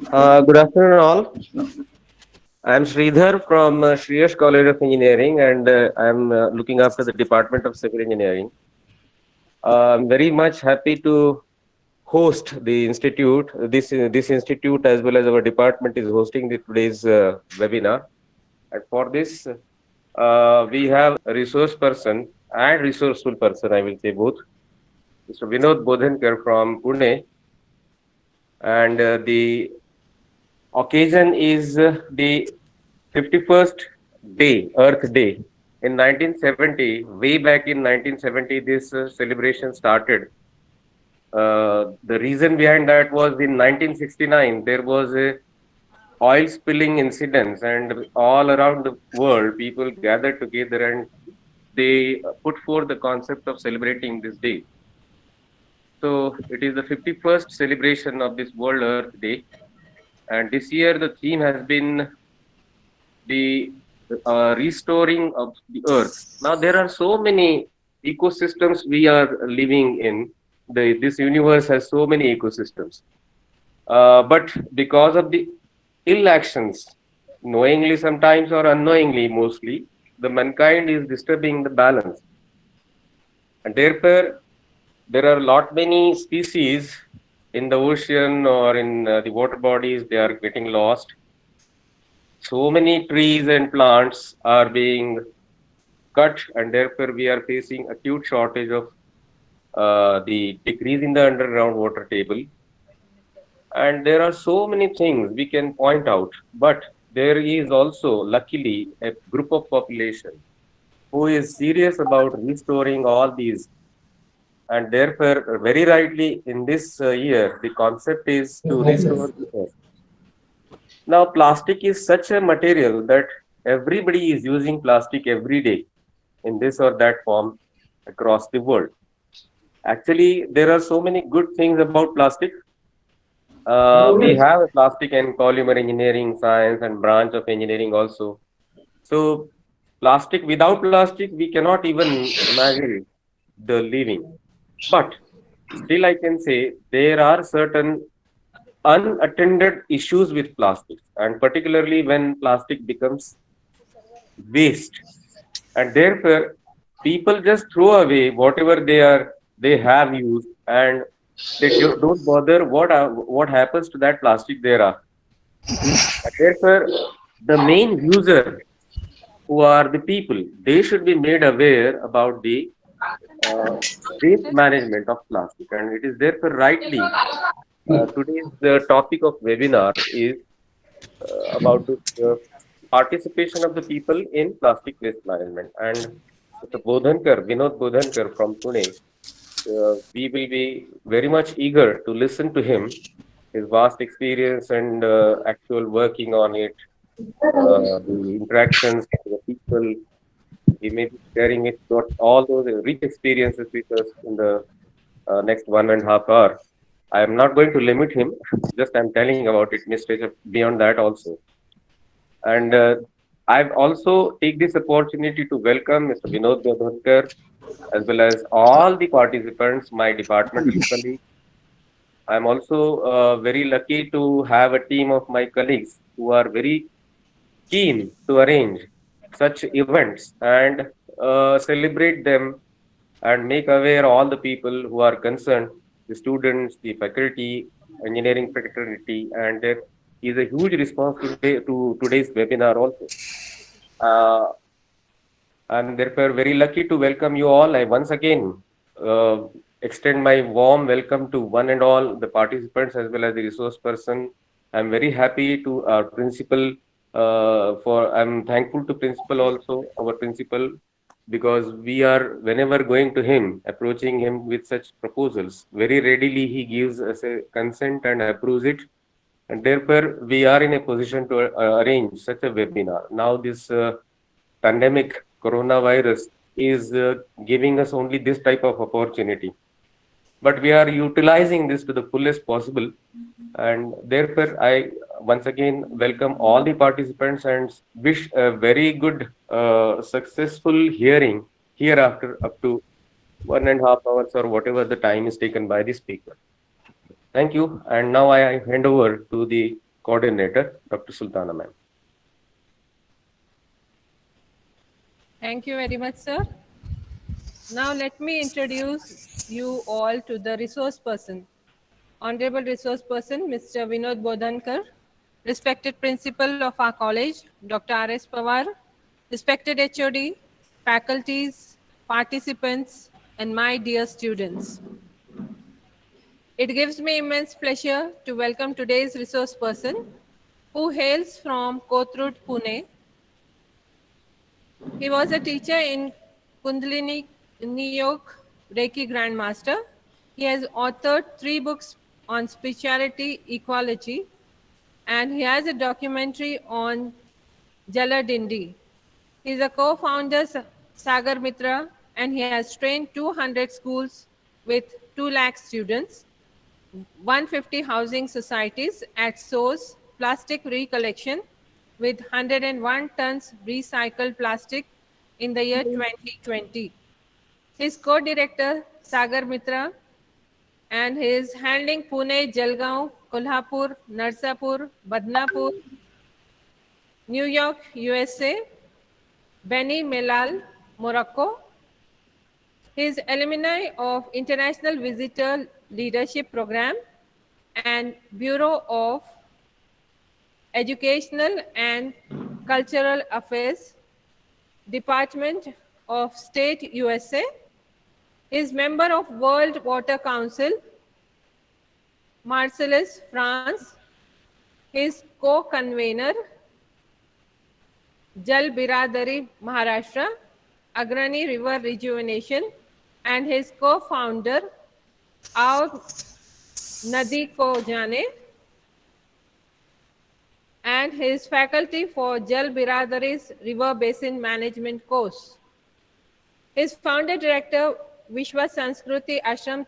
Good afternoon, all. I'm Sridhar from Shreyas College of Engineering, and I'm looking after the Department of Civil Engineering. I'm very much happy to host the institute. This institute, as well as our department, is hosting today's webinar. And for this, we have a resource person and resourceful person, I will say both, Mr. Vinod Bodhankar from Pune, and the occasion is the 51st day, Earth Day. In 1970, way back in 1970, this celebration started. The reason behind that was in 1969, there was a oil spilling incidents, and all around the world, people gathered together and they put forth the concept of celebrating this day. So it is the 51st celebration of this World Earth Day, and this year the theme has been the restoring of the earth. Now there are so many ecosystems we are living in. This universe has so many ecosystems, but because of the ill actions, knowingly sometimes or unknowingly mostly, the mankind is disturbing the balance, and therefore there are lot many species in the ocean or in the water bodies. They are getting lost. So many trees and plants are being cut, and therefore we are facing acute shortage of the decrease in the underground water table. And there are so many things we can point out, but there is also luckily a group of population who is serious about restoring all these. And therefore, very rightly in this year, the concept is to restore the earth. Now, plastic is such a material that everybody is using plastic every day in this or that form across the world. Actually, there are so many good things about plastic. We have a plastic and polymer engineering science and branch of engineering also. So, plastic, without plastic, we cannot even imagine the living. But still, I can say there are certain unattended issues with plastics, and particularly when plastic becomes waste, and therefore people just throw away whatever they have used, and they don't bother what happens to that plastic thereafter. And therefore, the main user, who are the people, they should be made aware about the uh, waste management of plastic. And it is therefore rightly today's topic of webinar is about the participation of the people in plastic waste management. And Mr. Bodhankar, Vinod Bodhankar from Pune, we will be very much eager to listen to him, his vast experience and actual working on it, the interactions with the people. He may be sharing it, got all those rich experiences with us in the next 1.5 hour. I am not going to limit him, just I'm telling about it, Mr. Beyond that also. And I've also take this opportunity to welcome Mr. Vinod Gadhodkar as well as all the participants, my departmental colleagues. I'm also very lucky to have a team of my colleagues who are very keen to arrange such events and celebrate them and make aware all the people who are concerned, the students, the faculty, engineering fraternity, and there is a huge response to today's webinar also. Uh, I'm therefore very lucky to welcome you all. I once again uh, extend my warm welcome to one and all the participants as well as the resource person. I'm very happy to our principal I'm thankful to principal also, our principal, because we are whenever going to him, approaching him with such proposals, very readily he gives us a consent and approves it. And therefore, we are in a position to arrange such a webinar. Now, this pandemic coronavirus is giving us only this type of opportunity, but we are utilizing this to the fullest possible. And therefore I once again welcome all the participants and wish a very good successful hearing hereafter up to 1.5 hours or whatever the time is taken by the speaker. Thank you, and now I hand over to the coordinator, Dr. Sultana ma'am. Thank you very much, sir. Now let me introduce you all to the resource person. Honorable resource person, Mr. Vinod Bodhankar, respected principal of our college, Dr. R.S. Pawar, respected HOD, faculties, participants, and my dear students. It gives me immense pleasure to welcome today's resource person who hails from Kothurud, Pune. He was a teacher in Kundalini Yoga Reiki Grandmaster. He has authored 3 books on spirituality ecology, and he has a documentary on Jaladindi. He is a co-founder Sagar Mitra, and he has trained 200 schools with 2 lakh students, 150 housing societies at source plastic recollection with 101 tons recycled plastic in the year 2020. His co-director Sagar Mitra, and he is handling Pune, Jalgaon, Kolhapur, Narsapur, Badnapur, New York, USA, Beni Mellal, Morocco. He is alumni of International Visitor Leadership Program and Bureau of Educational and Cultural Affairs, Department of State, USA. He is member of World Water Council, Marseilles, France. He is co-convener, Jal Biradari, Maharashtra, Agrani River Rejuvenation, and his co-founder, Aur Nadi Ko Jane, and his faculty for Jal Biradari's River Basin Management course. His founder director, Vishwa Sanskruti Ashram,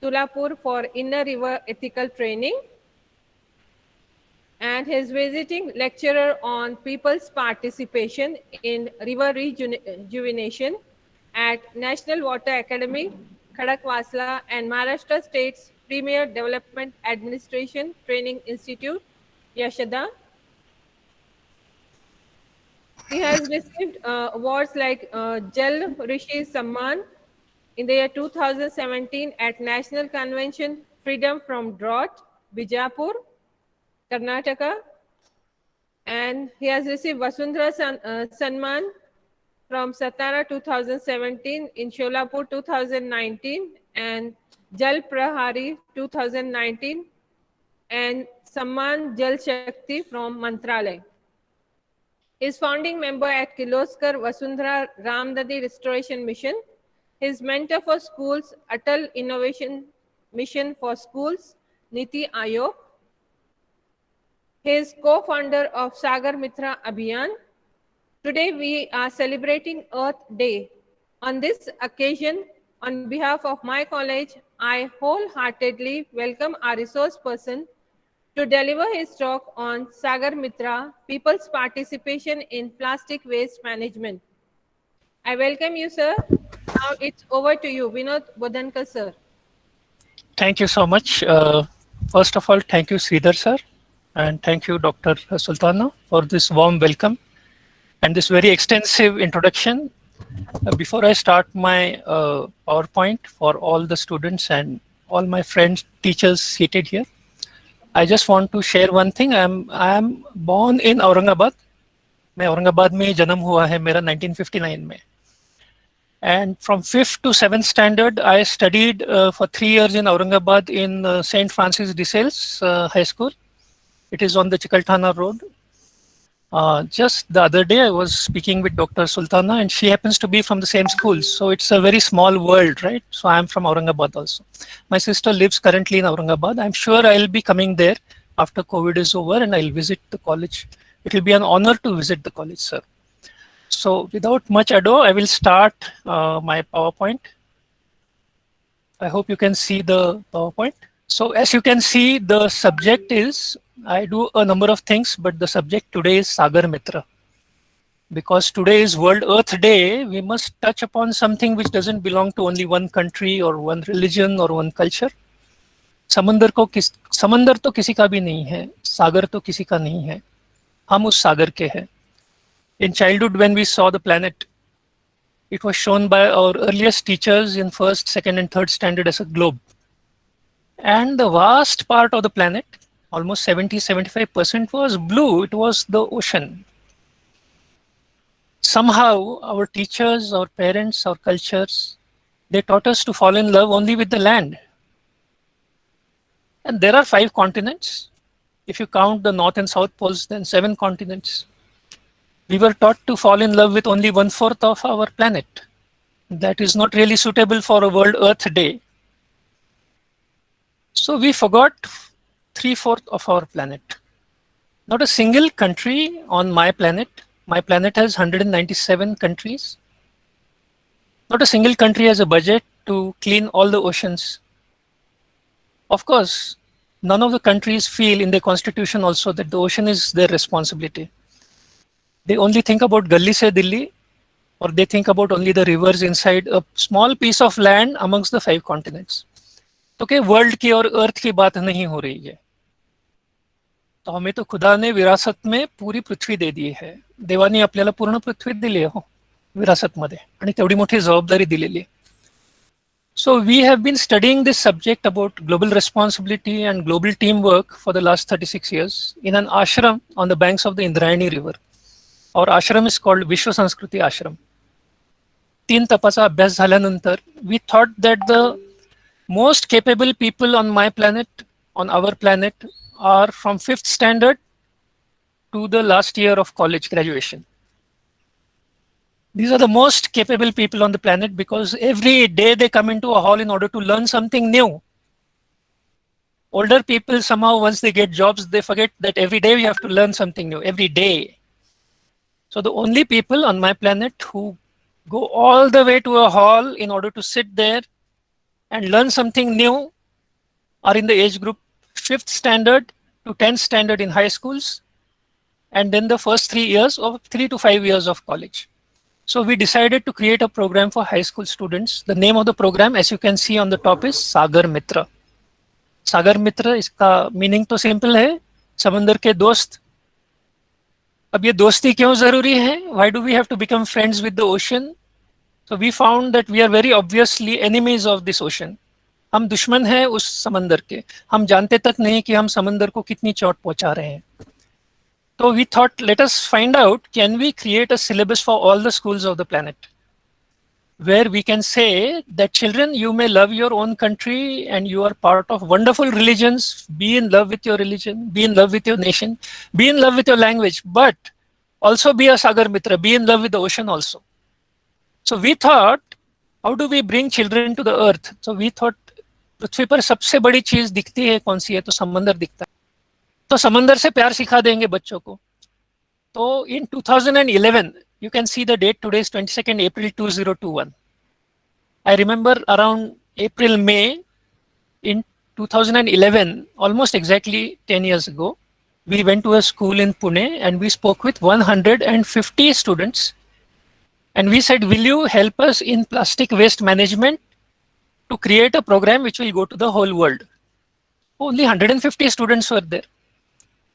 Tulapur for Inner River Ethical Training, and his visiting lecturer on people's participation in river rejuvenation at National Water Academy, Khadakwasla, and Maharashtra State's Premier Development Administration Training Institute, Yashoda. He has received awards like Jal Rishi Samman in the year 2017 at National Convention Freedom from Drought, Bijapur, Karnataka. And he has received Vasundhara Sanman from Satara 2017, in Sholapur 2019, and Jal Prahari 2019, and Samman Jal Shakti from Mantralay. He is founding member at Kirloskar Vasundhara Ramnadi Restoration Mission. His mentor for schools, Atal Innovation Mission for Schools, Niti Ayog. He is co-founder of Sagar Mitra Abhiyan. Today we are celebrating Earth Day. On this occasion, on behalf of my college, I wholeheartedly welcome our resource person to deliver his talk on Sagar Mitra, people's participation in plastic waste management. I welcome you, sir. Now it's over to you, Vinod Bodhankar, sir. Thank you so much. First of all, thank you, Sridhar sir, and thank you, Dr. Sultana, for this warm welcome and this very extensive introduction. Before I start my PowerPoint for all the students and all my friends, teachers seated here, I just want to share one thing. I am born in Aurangabad. मैं औरंगाबाद में जन्म हुआ है मेरा 1959 में. And from 5th to 7th standard, I studied for 3 years in Aurangabad in St. Francis de Sales High School. It is on the Chikalthana Road. Just the other day, I was speaking with Dr. Sultana, and she happens to be from the same school. So it's a very small world, right? So I'm from Aurangabad also. My sister lives currently in Aurangabad. I'm sure I'll be coming there after COVID is over, and I'll visit the college. It will be an honor to visit the college, sir. So without much ado, I will start my PowerPoint. I hope you can see the PowerPoint. So as you can see, the subject is, I do a number of things, but the subject today is Sagar Mitra. Because today is World Earth Day, we must touch upon something which doesn't belong to only one country or one religion or one culture. समंदर को समंदर तो किसी का भी नहीं है, सागर तो किसी का नहीं है, हम उस सागर के हैं. In childhood, when we saw the planet, it was shown by our earliest teachers in first, second, and third standard as a globe. And the vast part of the planet, almost 70-75%, was blue. It was the ocean. Somehow, our teachers, our parents, our cultures, they taught us to fall in love only with the land. And there are 5 continents. If you count the north and south poles, then 7 continents. We were taught to fall in love with only 1/4 of our planet. That is not really suitable for a World Earth Day. So we forgot 3/4 of our planet. Not a single country on my planet. My planet has 197 countries. Not a single country has a budget to clean all the oceans. Of course, none of the countries feel in their constitution also that the ocean is their responsibility. They only think about Gully se Delhi, or they think about only the rivers inside a small piece of land amongst the 5 continents. तो क्या world की और अर्थ की बात नहीं हो रही है. तो हमें तो खुदा ने विरासत में पूरी पृथ्वी दे दी आहे. देवाने आपल्याला पूर्ण पृथ्वी दिली आहे हो विरासत मध्ये, आणि तेवढी मोठी जबाबदारी दिलेली आहे. So we have been studying this subject about global responsibility and global teamwork for the last 36 years in an ashram on the banks of the Indrayani river. Our ashram is called Vishwa Sanskriti Ashram. 3 तपाचा अभ्यास झाल्यानंतर we thought that the most capable people on my planet, on our planet, are from 5th standard to the last year of college graduation. These are the most capable people on the planet because every day they come into a hall in order to learn something new. Older people, somehow, once they get jobs, they forget that every day we have to learn something new, every day. So the only people on my planet who go all the way to a hall in order to sit there and learn something new are in the age group 5th standard to 10th standard in high schools, and then the first 3 years of 3 to 5 years of college. So we decided to create a program for high school students. The name of the program, as you can see on the top, is Sagar Mitra. सागर मित्र, इसका meaning तो simple है, समंदर के दोस्त. अब ये दोस्ती क्यों जरूरी है? Why do we have to become friends with the ocean? So we found that we are very obviously enemies of this ocean. हम दुश्मन हैं उस समंदर के. हम जानते तक नहीं कि हम समंदर को कितनी चोट पहुंचा रहे हैं. So we thought, let us find out, can we create a syllabus for all the schools of the planet where we can say that children, you may love your own country and you are part of wonderful religions, be in love with your religion, be in love with your nation, be in love with your language, but also be a Sagar Mitra, be in love with the ocean also. So we thought, how do we bring children to the earth? So we thought, पृथ्वी पर सबसे बड़ी चीज दिखती है कौन सी है? तो समंदर दिखता है. तो समंदर से प्यार सिखा देंगे बच्चों को. तो in 2011, you can see the date, today is 22nd April 2021. I remember around April, May in 2011, almost exactly 10 years ago, we went to a school in Pune and we spoke with 150 students. And we said, will you help us in plastic waste management to create a program which will go to the whole world? Only 150 students were there.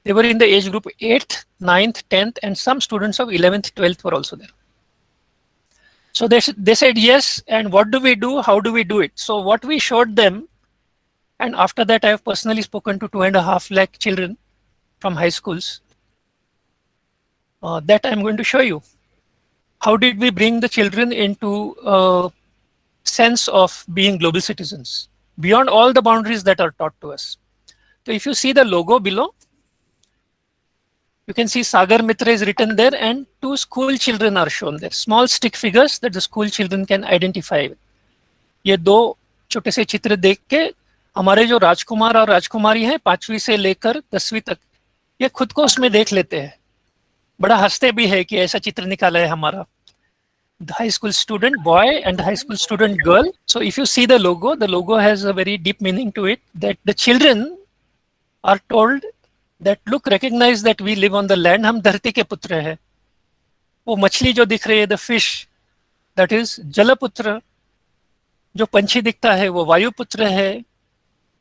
They were in the age group 8th, 9th, 10th, and some students of 11th, 12th were also there. So they said yes, and what do we do? How do we do it? So what we showed them, and after that I have personally spoken to 2.5 lakh children from high schools. That I'm going to show you. How did we bring the children into a sense of being global citizens beyond all the boundaries that are taught to us? So if you see the logo below, you can see Sagar Mitra is written there and 2 school children are shown there. Small stick figures that the school children can identify with. ये 2 छोटे से चित्र देख के हमारे जो राजकुमार और राजकुमारी हैं 5वीं से लेकर 10वीं तक, ये खुद को उसमें देख लेते हैं. बड़ा हंसते भी है कि ऐसा चित्र निकाला है हमारा. The high school student boy and the high school student girl. So if you see the logo has a very deep meaning to it, that the children are told that look, recognize that we live on the land, हम धरती के पुत्र हैं. वो मछली जो दिख रही है, the fish, that is जलपुत्र. जो पंछी दिखता है वो वायुपुत्र है.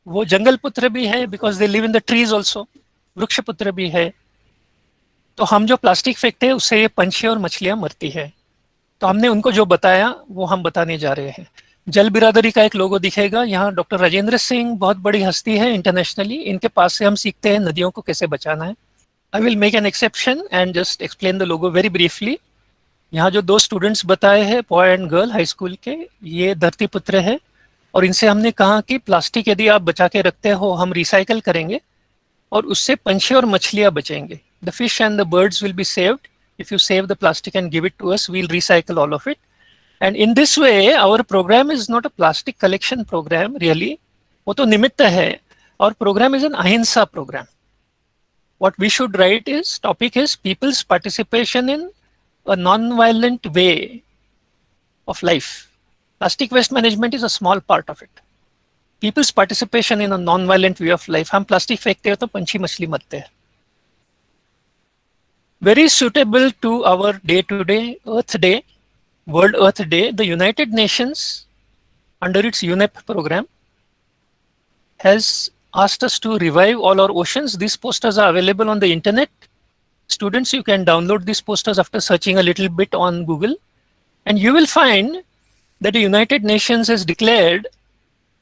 वो जंगल पुत्र भी है because they live in the trees also, वृक्ष पुत्र भी है। तो हम जो प्लास्टिक फेंकते हैं उससे ये पंछी और मछलियां मरती है। तो हमने उनको जो बताया वो हम बताने जा रहे हैं। जल बिरादरी का एक लोगो दिखेगा यहाँ। डॉक्टर राजेंद्र सिंह बहुत बड़ी हस्ती है इंटरनेशनली, इनके पास से हम सीखते हैं नदियों को कैसे बचाना है। I will make an exception and just explain the logo very briefly. यहाँ जो 2 स्टूडेंट्स बताए हैं, boy and girl high school के, ये धरती पुत्र है। और इनसे हमने कहा कि प्लास्टिक यदि आप बचा के रखते हो हम रिसाइकल करेंगे और उससे पंछी और मछलियां बचेंगे। The fish and the birds will be saved if you save the plastic and give it to us, we'll recycle all of it. And in this way, our program is not a plastic collection program, really. वो तो निमित्त है. Our program is an ahimsa program. What we should write is, topic is people's participation in a non-violent way of life. Plastic waste management is a small part of it. People's participation in a non-violent way of life. हम plastic फेंकते हैं तो पंछी मछली मरते हैं. Very suitable to our day-to-day Earth Day, World Earth Day, the United Nations, under its UNEP program, has asked us to revive all our oceans. These posters are available on the internet. Students, you can download these posters after searching a little bit on Google. And you will find that the United Nations has declared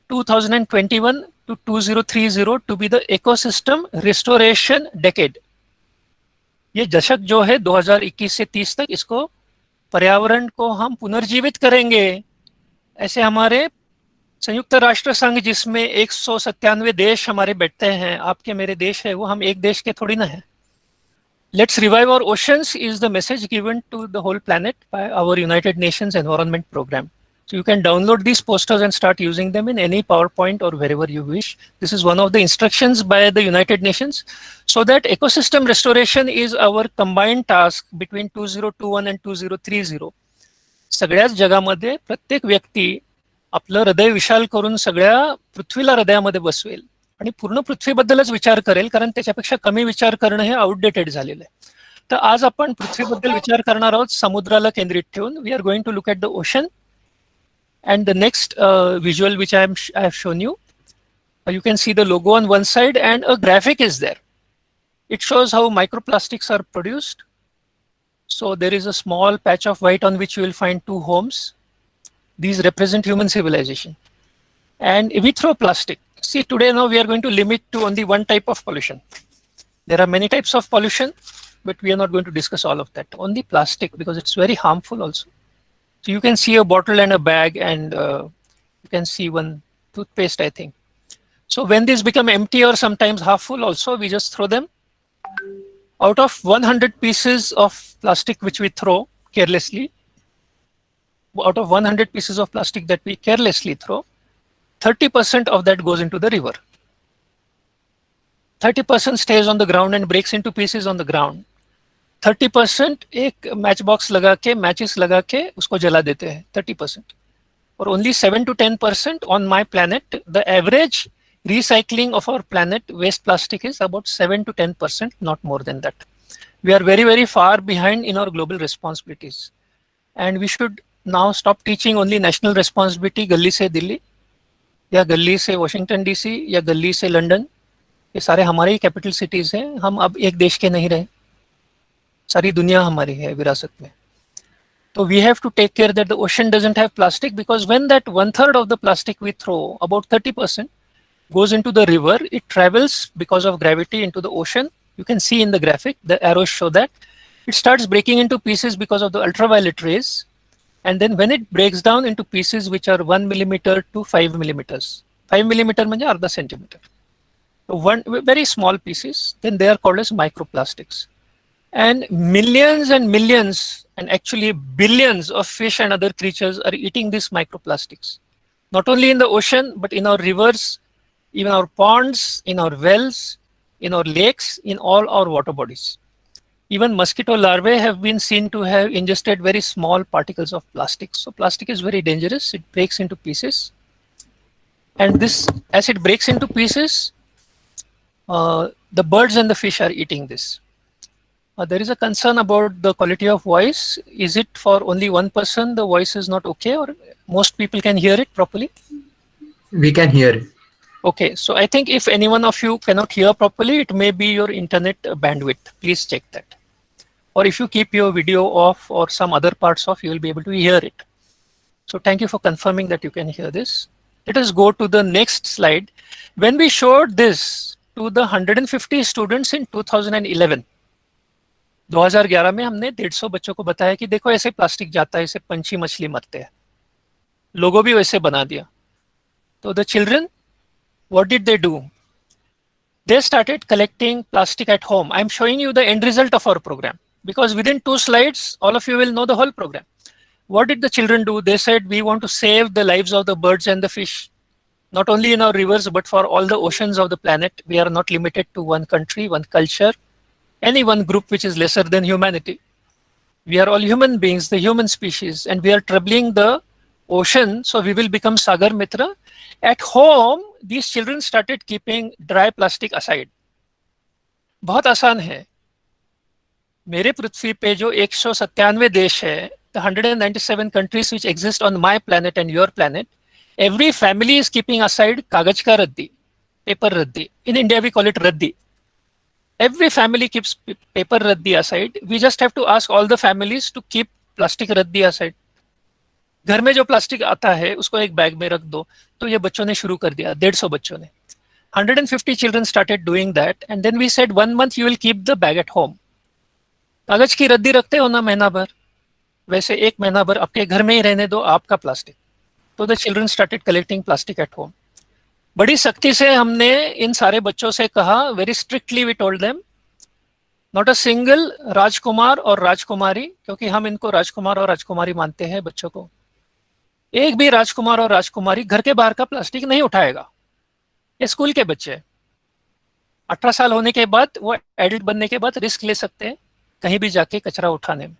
2021 to 2030 to be the ecosystem restoration decade. ये दशक जो है 2021 से 30 तक, इसको पर्यावरण को हम पुनर्जीवित करेंगे। ऐसे हमारे संयुक्त राष्ट्र संघ जिसमें 197 देश हमारे बैठते हैं, आपके मेरे देश है, वो हम एक देश के थोड़ी ना है। Let's revive our oceans is the message given to the whole planet by our United Nations Environment Program. So you can download these posters and start using them in any PowerPoint or wherever you wish. This is one of the instructions by the United Nations. So that ecosystem restoration is our combined task between 2021 and 2030. सगळ्याच जगामध्ये प्रत्येक व्यक्ती आपलं हृदय विशाल करून सगळ्या पृथ्वीला हृदयामध्ये बसवेल आणि पूर्ण पृथ्वीबद्दलच विचार करेल, कारण त्याच्यापेक्षा कमी विचार करणं हे आउटडेटेड झालेलं आहे. तर आज आपण पृथ्वीबद्दल विचार करणार आहोत समुद्राला केंद्रित ठेवून. We are going to look at the ocean. And the next visual which I have shown you, you can see the logo on one side and a graphic is there. It shows how microplastics are produced. So there is a small patch of white on which you will find 2 homes. These represent human civilization. And we throw plastic. See, today now we are going to limit to only one type of pollution. There are many types of pollution, but we are not going to discuss all of that. Only plastic, because it's very harmful also. So you can see a bottle and a bag, and you can see one toothpaste, I think. So when these become empty or sometimes half full also, we just throw them. Out of 100 pieces of plastic which we throw carelessly, out of 100 pieces of plastic that we carelessly throw, 30% of that goes into the river. 30% stays on the ground and breaks into pieces on the ground. 30% एक match box लगा के, matches लगा के उसको जला देते हैं, 30%. और only 7 to 10% on my planet. The average recycling of our planet waste plastic is about 7 to 10%, not more than that. We are very, very far behind in our global responsibilities. And we should now stop teaching only national responsibility, गली से दिल्ली, या गली से Washington DC, या गली से London. ये सारे हमारे ही कैपिटल सिटीज हैं. हम अब एक देश के नहीं रहे, सारी दुनिया हमारी है विरासत में. So we have to take care that the ocean doesn't have plastic, because when that 1/3 of the plastic we throw, about 30% goes into the river, it travels because of gravity into the ocean. You can see in the graphic, the arrows show that. It starts breaking into pieces because of the ultraviolet rays. And then when it breaks down into pieces which are 1 millimeter to 5 millimeters, 5 millimeter म्हणजे अर्धा centimeter. So one very small pieces, then they are called as microplastics. And millions and actually billions of fish and other creatures are eating these microplastics. Not only in the ocean, but in our rivers, even our ponds, in our wells, in our lakes, in all our water bodies. Even mosquito larvae have been seen to have ingested very small particles of plastic. So plastic is very dangerous. It breaks into pieces. And this, as it breaks into pieces, the birds and the fish are eating this. There is a concern about the quality of voice. Is it for only one person the voice is not okay, or most people can hear it properly? We can hear it. Okay, so I think if any one of you cannot hear properly, it may be your internet bandwidth. Please check that. Or if you keep your video off or some other parts off, you will be able to hear it. So thank you for confirming that you can hear this. Let us go to the next slide. When we showed this to the 150 students in 2011, 2011 में हमने 150 बच्चों को बताया कि देखो ऐसे plastic जाता है, ऐसे पंछी मछली मरते हैं, लोगो भी वैसे बना दिया. तो the children, what did they do? They started collecting plastic at home. I'm showing you the end result of our program because within 2 slides, all of you will know the whole program. What did the children do? They said, we want to save the lives of the birds and the fish, not only in our rivers, but for all the oceans of the planet. We are not limited to one country, one culture, any one group which is lesser than humanity. We are all human beings, the human species, and we are troubling the ocean, so we will become Sagar Mitra. At home, these children started keeping dry plastic aside. बहुत आसान है. मेरे पृथ्वी पे जो 197 देश है, the 197 countries which exist on my planet and your planet, every family is keeping aside कागज का रद्दी, paper रद्दी. In India we call it रद्दी. Every family keeps paper raddi aside. We just have to ask all the families to keep plastic raddi aside. घर में जो plastic आता है उसको एक बैग में रख दो. तो ये बच्चों ने शुरू कर दिया, 150 बच्चों ने. 150 children started doing that, and then we said 1 month you will keep the bag at home. कागज की रद्दी रखते हो ना महीना भर, वैसे 1 महीना भर आपके घर में ही रहने दो आपका प्लास्टिक. तो the children started collecting plastic at home. बड़ी सख्ती से हमने इन सारे बच्चों से कहा, very strictly we told them, not a single राजकुमार और राजकुमारी, क्योंकि हम इनको राजकुमार और राजकुमारी मानते हैं बच्चों को. एक भी राजकुमार और राजकुमारी घर के बाहर का प्लास्टिक नहीं उठाएगा. ये स्कूल के बच्चे 18 साल होने के बाद, वो एडल्ट बनने के बाद रिस्क ले सकते हैं कहीं भी जाके कचरा उठाने में.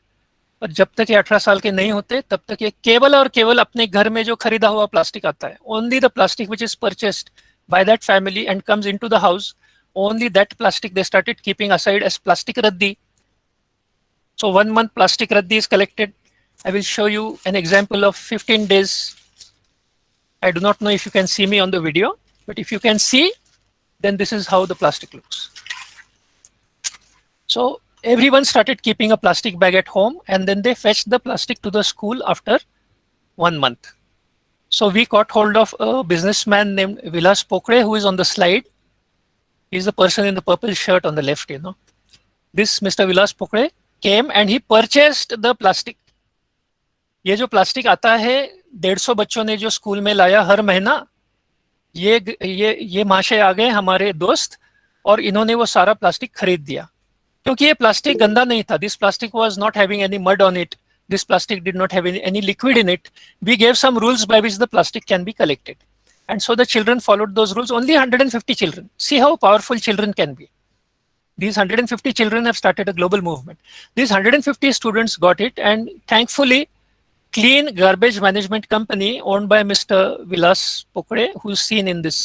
पर जब तक ये 18 साल के नहीं होते तब तक ये केवल और केवल अपने घर में जो खरीदा हुआ प्लास्टिक आता है, only the plastic which is purchased by that family and comes into the house, only that plastic they started keeping aside as plastic raddi. So 1 month plastic raddi is collected. I will show you an example of 15 days. I do not know if you can see me on the video, but if you can see, then this is how the plastic looks. So everyone started keeping a plastic bag at home, and then they fetched the plastic to the school after 1 month. So we caught hold of a businessman named Vilas Pokre, who is on the slide. He's the person in the purple shirt on the left, you know. This Mr. Vilas Pokre came and he purchased the plastic. ये जो plastic आता है 150 बच्चों ने जो school में लाया हर महीना, ये महाशय आ गए हमारे दोस्त, और इन्होंने वो सारा प्लास्टिक खरीद दिया. क्योंकि ये प्लास्टिक गंदा नहीं था. This plastic was not having any mud on it. This plastic did not have any liquid in it. We gave some rules by which the plastic can be collected. And so the children followed those rules. Only 150 children. See how powerful children can be. These 150 children have started a global movement. These 150 students got it, and thankfully, Clean Garbage Management Company owned by Mr. Vilas Pokre, who's seen in this,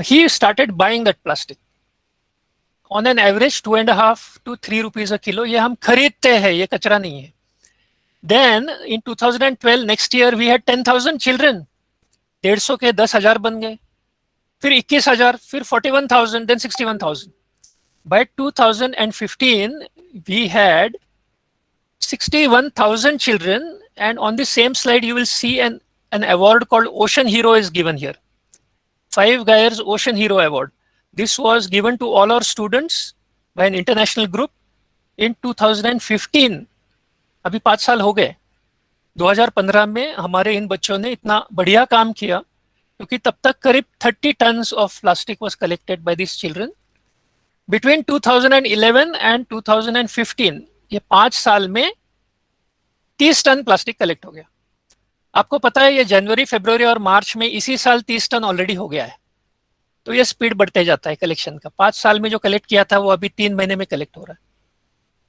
he started buying that plastic. On an average 2.5 to 3 rupees a kilo. ये हम खरीदते हैं, ये कचरा नहीं है. Then in 2012, next year, we had 10,000 children. 150 के 10,000 बन गए, फिर 21,000, फिर 41,000, then 61,000. By 2015, we had 61,000 children, and on the same slide, you will see an award called Ocean Hero is given here. 5 Guyers Ocean Hero Award. This was given to all our students by an international group in 2015. अभी 5 साल हो गए. 2015 में हमारे इन बच्चों ने इतना बढ़िया काम किया, क्योंकि तब तक करीब 30 tons of plastic was collected by these children. Between 2011 and 2015, ये 5 साल में 30 टन प्लास्टिक कलेक्ट हो गया. आपको पता है ये जनवरी, फरवरी और मार्च में इसी साल 30 टन ऑलरेडी हो गया है. तो ये स्पीड बढ़ते जाता है कलेक्शन का. 5 साल में जो कलेक्ट किया था वो अभी 3 महीने में कलेक्ट हो रहा है.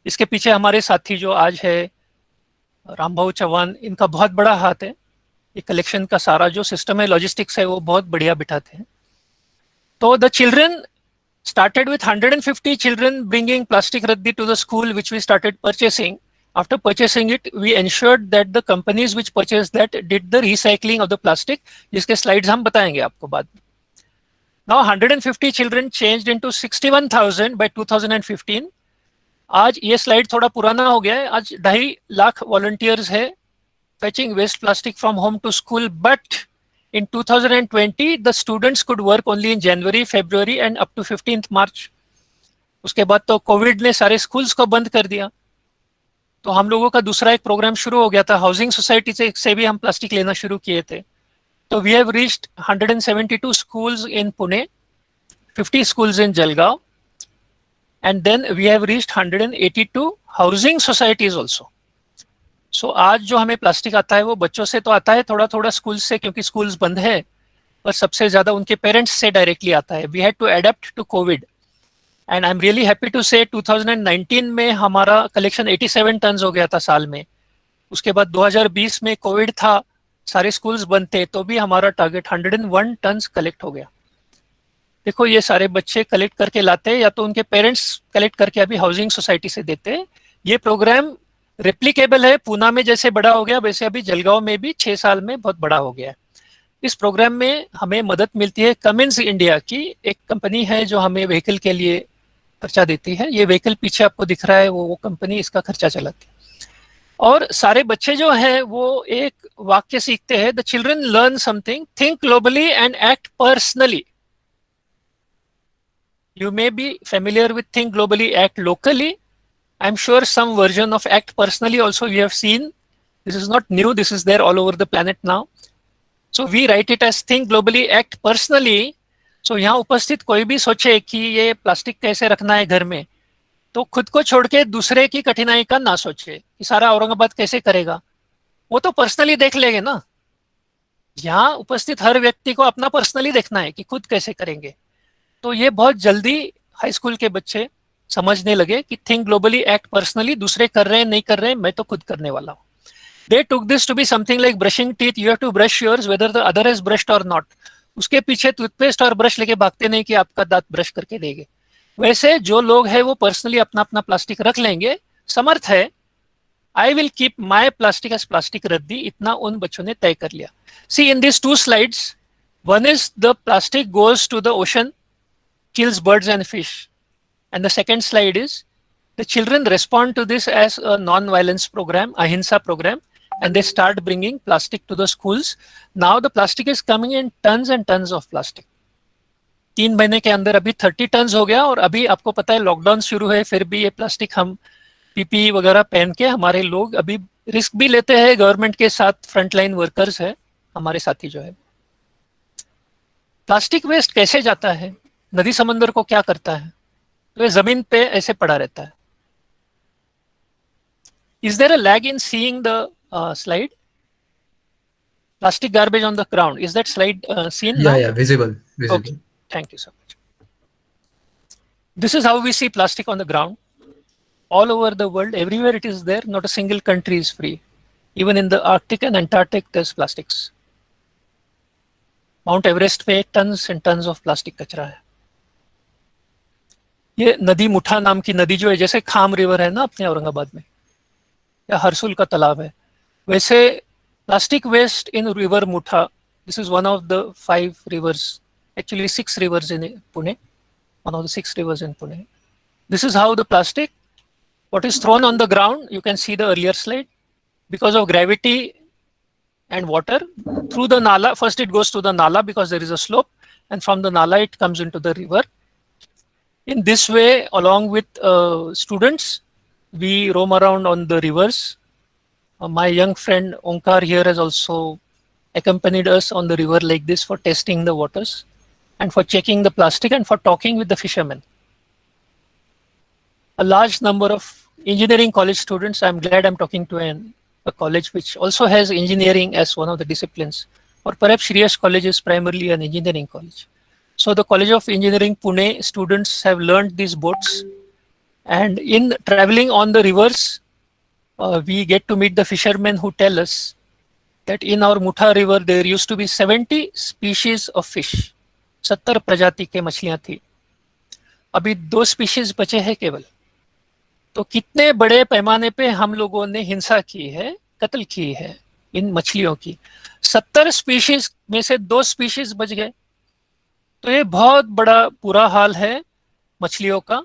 इसके पीछे हमारे साथी जो आज है रामभाऊ चौहान, इनका बहुत बड़ा हाथ है. ये कलेक्शन का सारा जो सिस्टम है, लॉजिस्टिक्स है, वो बहुत बढ़िया बिठाते हैं. तो the children started with 150 children bringing plastic raddi to the school, which we started purchasing. After purchasing it, we ensured that the companies which purchased that did the recycling of the plastic, जिसके slides हम बताएंगे आपको बाद में. Now 150 children changed into 61,000 by 2015. आज ये slide थोड़ा पुराना हो गया है. आज 2.5 लाख वॉलंटियर्स है fetching waste plastic from home to school, but in 2020 the students could work only in January, February and up to 15th March. उसके बाद तो कोविड ने सारे स्कूल्स को बंद कर दिया. तो हम लोगों का दूसरा एक प्रोग्राम शुरू हो गया था. हाउसिंग सोसाइटी से भी हम प्लास्टिक लेना शुरू किए थे. तो we have reached 172 schools in Pune, 50 schools in Jalgaon, and then we have reached 182 housing societies also. So आज जो हमें प्लास्टिक आता है वो बच्चों से तो आता है, थोड़ा थोड़ा स्कूल से, क्योंकि स्कूल्स बंद है, पर सबसे ज्यादा उनके पेरेंट्स से डायरेक्टली आता है. We had to adapt to Covid and I am really happy to say 2019 में हमारा कलेक्शन 87 टन हो गया था साल में. उसके बाद 2020 में कोविड था, सारे स्कूल्स बंद थे, तो भी हमारा टारगेट 101 टन कलेक्ट हो गया. देखो ये सारे बच्चे कलेक्ट करके लाते, या तो उनके पेरेंट्स कलेक्ट करके अभी हाउसिंग सोसाइटी से देते. ये प्रोग्राम रेप्लिकेबल है. पूना में जैसे बड़ा हो गया वैसे अभी जलगांव में भी 6 साल में बहुत बड़ा हो गया है. इस प्रोग्राम में हमें मदद मिलती है. कमिंस इंडिया की एक कंपनी है जो हमें व्हीकल के लिए खर्चा देती है. ये व्हीकल पीछे आपको दिख रहा है, वो कंपनी इसका खर्चा चलाती है. और सारे बच्चे जो हैं वो एक वाक्य सीखते हैं, the children learn something, think globally and act personally. You may be familiar with think globally, act locally. I'm sure some version of act personally also you have seen. This is not new. This is there all over the planet now. So we write it as think globally, act personally. So यहाँ उपस्थित कोई भी सोचे कि ये plastic कैसे रखना है घर में, तो खुद को छोड़ के दूसरे की कठिनाई का ना सोचे कि सारा औरंगाबाद कैसे करेगा. वो तो पर्सनली देख लेंगे ना. यहाँ उपस्थित हर व्यक्ति को अपना पर्सनली देखना है कि खुद कैसे करेंगे. तो ये बहुत जल्दी हाई स्कूल के बच्चे समझने लगे कि थिंक ग्लोबली, एक्ट पर्सनली. दूसरे कर रहे हैं नहीं कर रहे हैं, मैं तो खुद करने वाला हूँ. They took this to be something like brushing teeth. You have to brush yours whether the other has brushed or not. उसके पीछे टूथपेस्ट और ब्रश लेके भागते नहीं कि आपका दांत ब्रश करके देंगे. वैसे जो लोग हैं वो पर्सनली अपना अपना प्लास्टिक रख लेंगे, समर्थ है. I will keep my plastic as plastic raddi, इतना उन बच्चों ने तय कर लिया. See in this 2 slides, one is the plastic goes to the ocean, kills birds and fish, and the second slide is the children respond to this as a non-violence program, ahimsa program, and they start bringing plastic to the schools. Now the plastic is coming in tons and tons of plastic. 3 महीने के अंदर अभी 30 ton हो गया. और अभी आपको पता है लॉकडाउन शुरू है, फिर भी ये प्लास्टिक हम पीपीई वगैरह पहन के हमारे लोग अभी रिस्क भी लेते हैं. गवर्नमेंट के साथ फ्रंटलाइन वर्कर्स है हमारे साथी जो है. प्लास्टिक वेस्ट कैसे जाता है, नदी समंदर को क्या करता है, तो ये जमीन पे ऐसे पड़ा रहता है. Is there a lag in seeing the slide? Plastic garbage on the ground, is that slide seen now? Yeah, visible. Okay, thank you so much. This is how we see plastic on the ground all over the world. Everywhere it is there. Not a single country is free. Even in the Arctic and Antarctic there's plastics. Mount Everest पे tons and tons of plastic कचरा है. ये नदी मुठा नाम की नदी जो है, जैसे खाम रिवर है ना अपने औरंगाबाद में, या हरसुल का तालाब है, वैसे plastic waste in river Mutha. This is one of the 5 rivers, actually 6 rivers in Pune, one of the 6 rivers in Pune. This is how the plastic, what is thrown on the ground, you can see the earlier slide, because of gravity and water through the nala. First it goes to the nala because there is a slope, and from the nala it comes into the river. In this way, along with students, we roam around on the rivers. My young friend Onkar here has also accompanied us on the river like this for testing the waters and for checking the plastic and for talking with the fishermen. A large number of engineering college students. I'm glad I'm talking to a college which also has engineering as one of the disciplines, or perhaps Shriyas College is primarily an engineering college. So the College of Engineering Pune students have learned these boats, and in traveling on the rivers, we get to meet the fishermen who tell us that in our Mutha river there used to be 70 species of fish. 70 प्रजाति के मछलियां थी. अभी 2 species बचे हैं केवल. तो कितने बड़े पैमाने पे हम लोगों ने हिंसा की है, कत्ल की है इन मछलियों की. 70 स्पीशीज में से 2 स्पीशीज बच गए. तो ये बहुत बड़ा बुरा हाल है मछलियों का।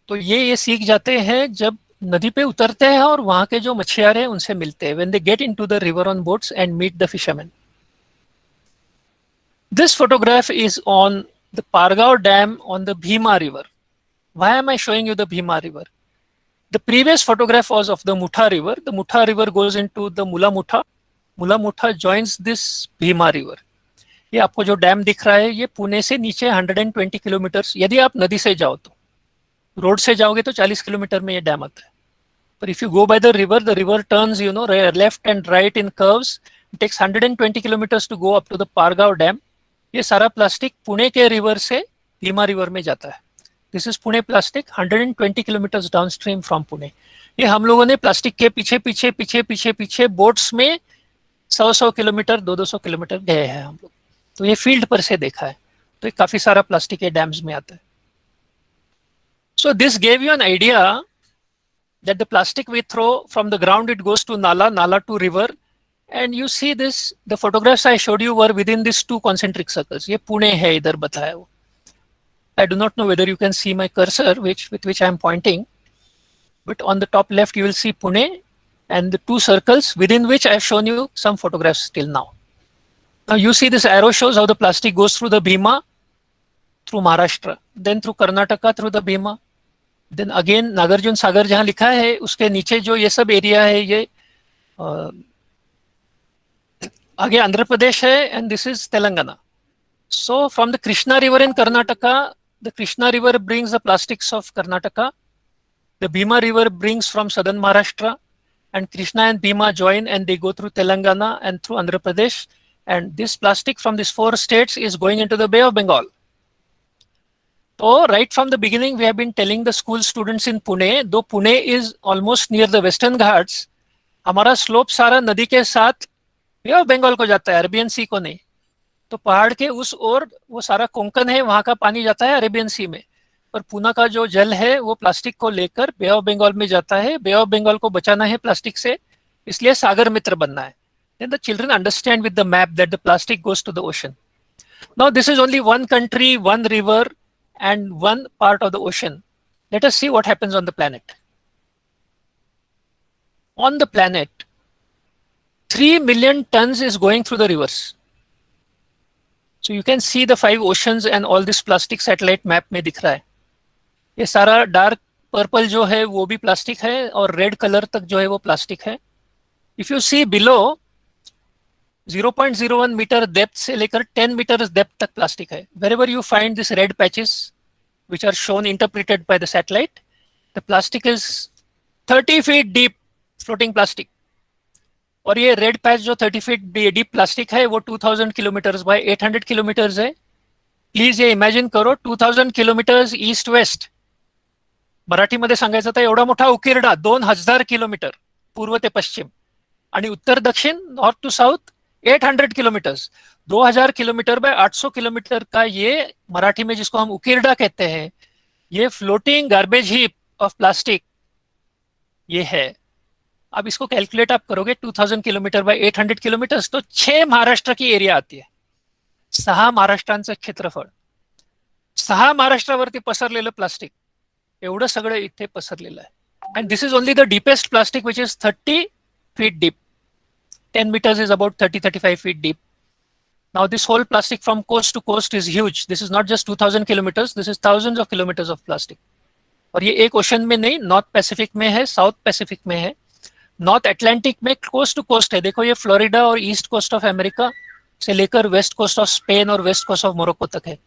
तो ये सीख जाते हैं जब नदी पे उतरते हैं और वहां के जो मछुआरे हैं उनसे मिलते हैं, when they get into the river on boats and meet the fishermen. This photograph is on the Pargaon Dam on the Bhima River. Why am I showing you the Bhima River? The previous photograph was of the Mutha River. The Mutha River goes into the Mula Mutha. Mula Mutha joins this Bhima River. ये आपको जो dam दिख रहा है ये पुणे से नीचे 120 kilometre, यदि आप नदी से जाओ तो, रोड से जाओगे तो 40 किलोमीटर में ये डैम आता है. But if you go by the river turns, left and right in curves. It takes 120 kilometers to go up to the Pargaon Dam. ये सारा प्लास्टिक पुणे के रिवर से भीमा रिवर में जाता है. This is Pune plastic 120 kilometre downstream from Pune. ये हम लोगों ने प्लास्टिक के पीछे पीछे पीछे पीछे पीछे बोट्स में 100 किलोमीटर 200 किलोमीटर गए हैं हम लोग. तो ये फील्ड पर से देखा है. तो ये काफी सारा प्लास्टिक ये डैम्स में आता है. So this gave you an idea that the plastic we throw from the ground, it goes to nala to river. And you see this, the photographs I showed you were within these 2 concentric circles. ये पुणे है इधर बताया वो. I do not know whether you can see my cursor with which I am pointing, but on the top left you will see Pune and the 2 circles within which I have shown you some photographs till now. Now you see this arrow shows how the plastic goes through the Bhima, through Maharashtra, then through Karnataka through the Bhima. Then again Nagarjuna Sagar जहां लिखा है उसके नीचे जो ये सब area है ये आगे आंध्र प्रदेश है and this is Telangana. So from the Krishna river in Karnataka, the Krishna river brings the plastics of Karnataka, the Bhima river brings from southern Maharashtra, and Krishna and Bhima join and they go through Telangana and through Andhra Pradesh, and this plastic from this 4 states is going into the Bay of Bengal. So right from the beginning, we have been telling the school students in Pune, though Pune is almost near the Western Ghats, हमारा slope सारा नदी के साथ बे of Bengal को जाता है, Arabian सी को नहीं. तो पहाड़ के उस ओर वो सारा कोंकण है, वहां का पानी जाता है अरेबियन सी में, पर पुणे का जो जल है वो प्लास्टिक को लेकर बे ऑफ बंगाल में जाता है. बे ऑफ बंगाल को बचाना है प्लास्टिक से, इसलिए सागर मित्र बनना है. Then the children understand with the map that the plastic goes to the ocean. Now this is only one country, one river, and one part of the ocean. Let us see what happens on the planet. On the planet, 3 million tons is going through the rivers. So you can see the 5 oceans and all this plastic satellite map में दिख रहा है. ये सारा dark purple जो है वो भी प्लास्टिक है और रेड कलर तक जो है वो प्लास्टिक है. If you see below, 0.01 metre depth से लेकर 10 मीटर डेप्थ तक प्लास्टिक है. Wherever you find these red patches, which are shown interpreted by the satellite, the plastic is 30 feet deep floating plastic. और ये रेड पैच जो 30 feet deep plastic है वो 2000 kilometre by 800 kilometre है. Please ये imagine करो, 2000 kilometre east west, मराठीमध्ये सांगायचं तर एवढा मोठा उकिरडा 2000 किलोमीटर पूर्व ते पश्चिम, आणि उत्तर दक्षिण north to south 800 kilometres, 2000 kilometre by 800 kilometre का ये मराठी में जिसको हम उकिरडा कहते हैं, ये floating garbage heap of plastic ये है. अब इसको कैलकुलेट आप करोगे 2000 किलोमीटर बाय 800 किलोमीटर, तो 6 महाराष्ट्र की एरिया आती है. 6 महाराष्ट्रांचं क्षेत्रफळ, 6 महाराष्ट्रावरती पसरलेलं प्लास्टिक, एवढं सगळं इथे पसरलेलं आहे. And this is only the deepest plastic which is 30 feet deep. 10 meters is about 30-35 feet deep. Now this whole plastic from coast to coast is huge. This is not just 2000 kilometers, this is thousands of kilometers of plastic. और ये एक ocean में नहीं, north Pacific में है, south Pacific में है, north Atlantic में कोस्ट टू कोस्ट है. देखो ये फ्लोरिडा और ईस्ट कोस्ट ऑफ अमेरिका से लेकर वेस्ट कोस्ट ऑफ स्पेन और वेस्ट कोस्ट ऑफ मोरक्को तक है.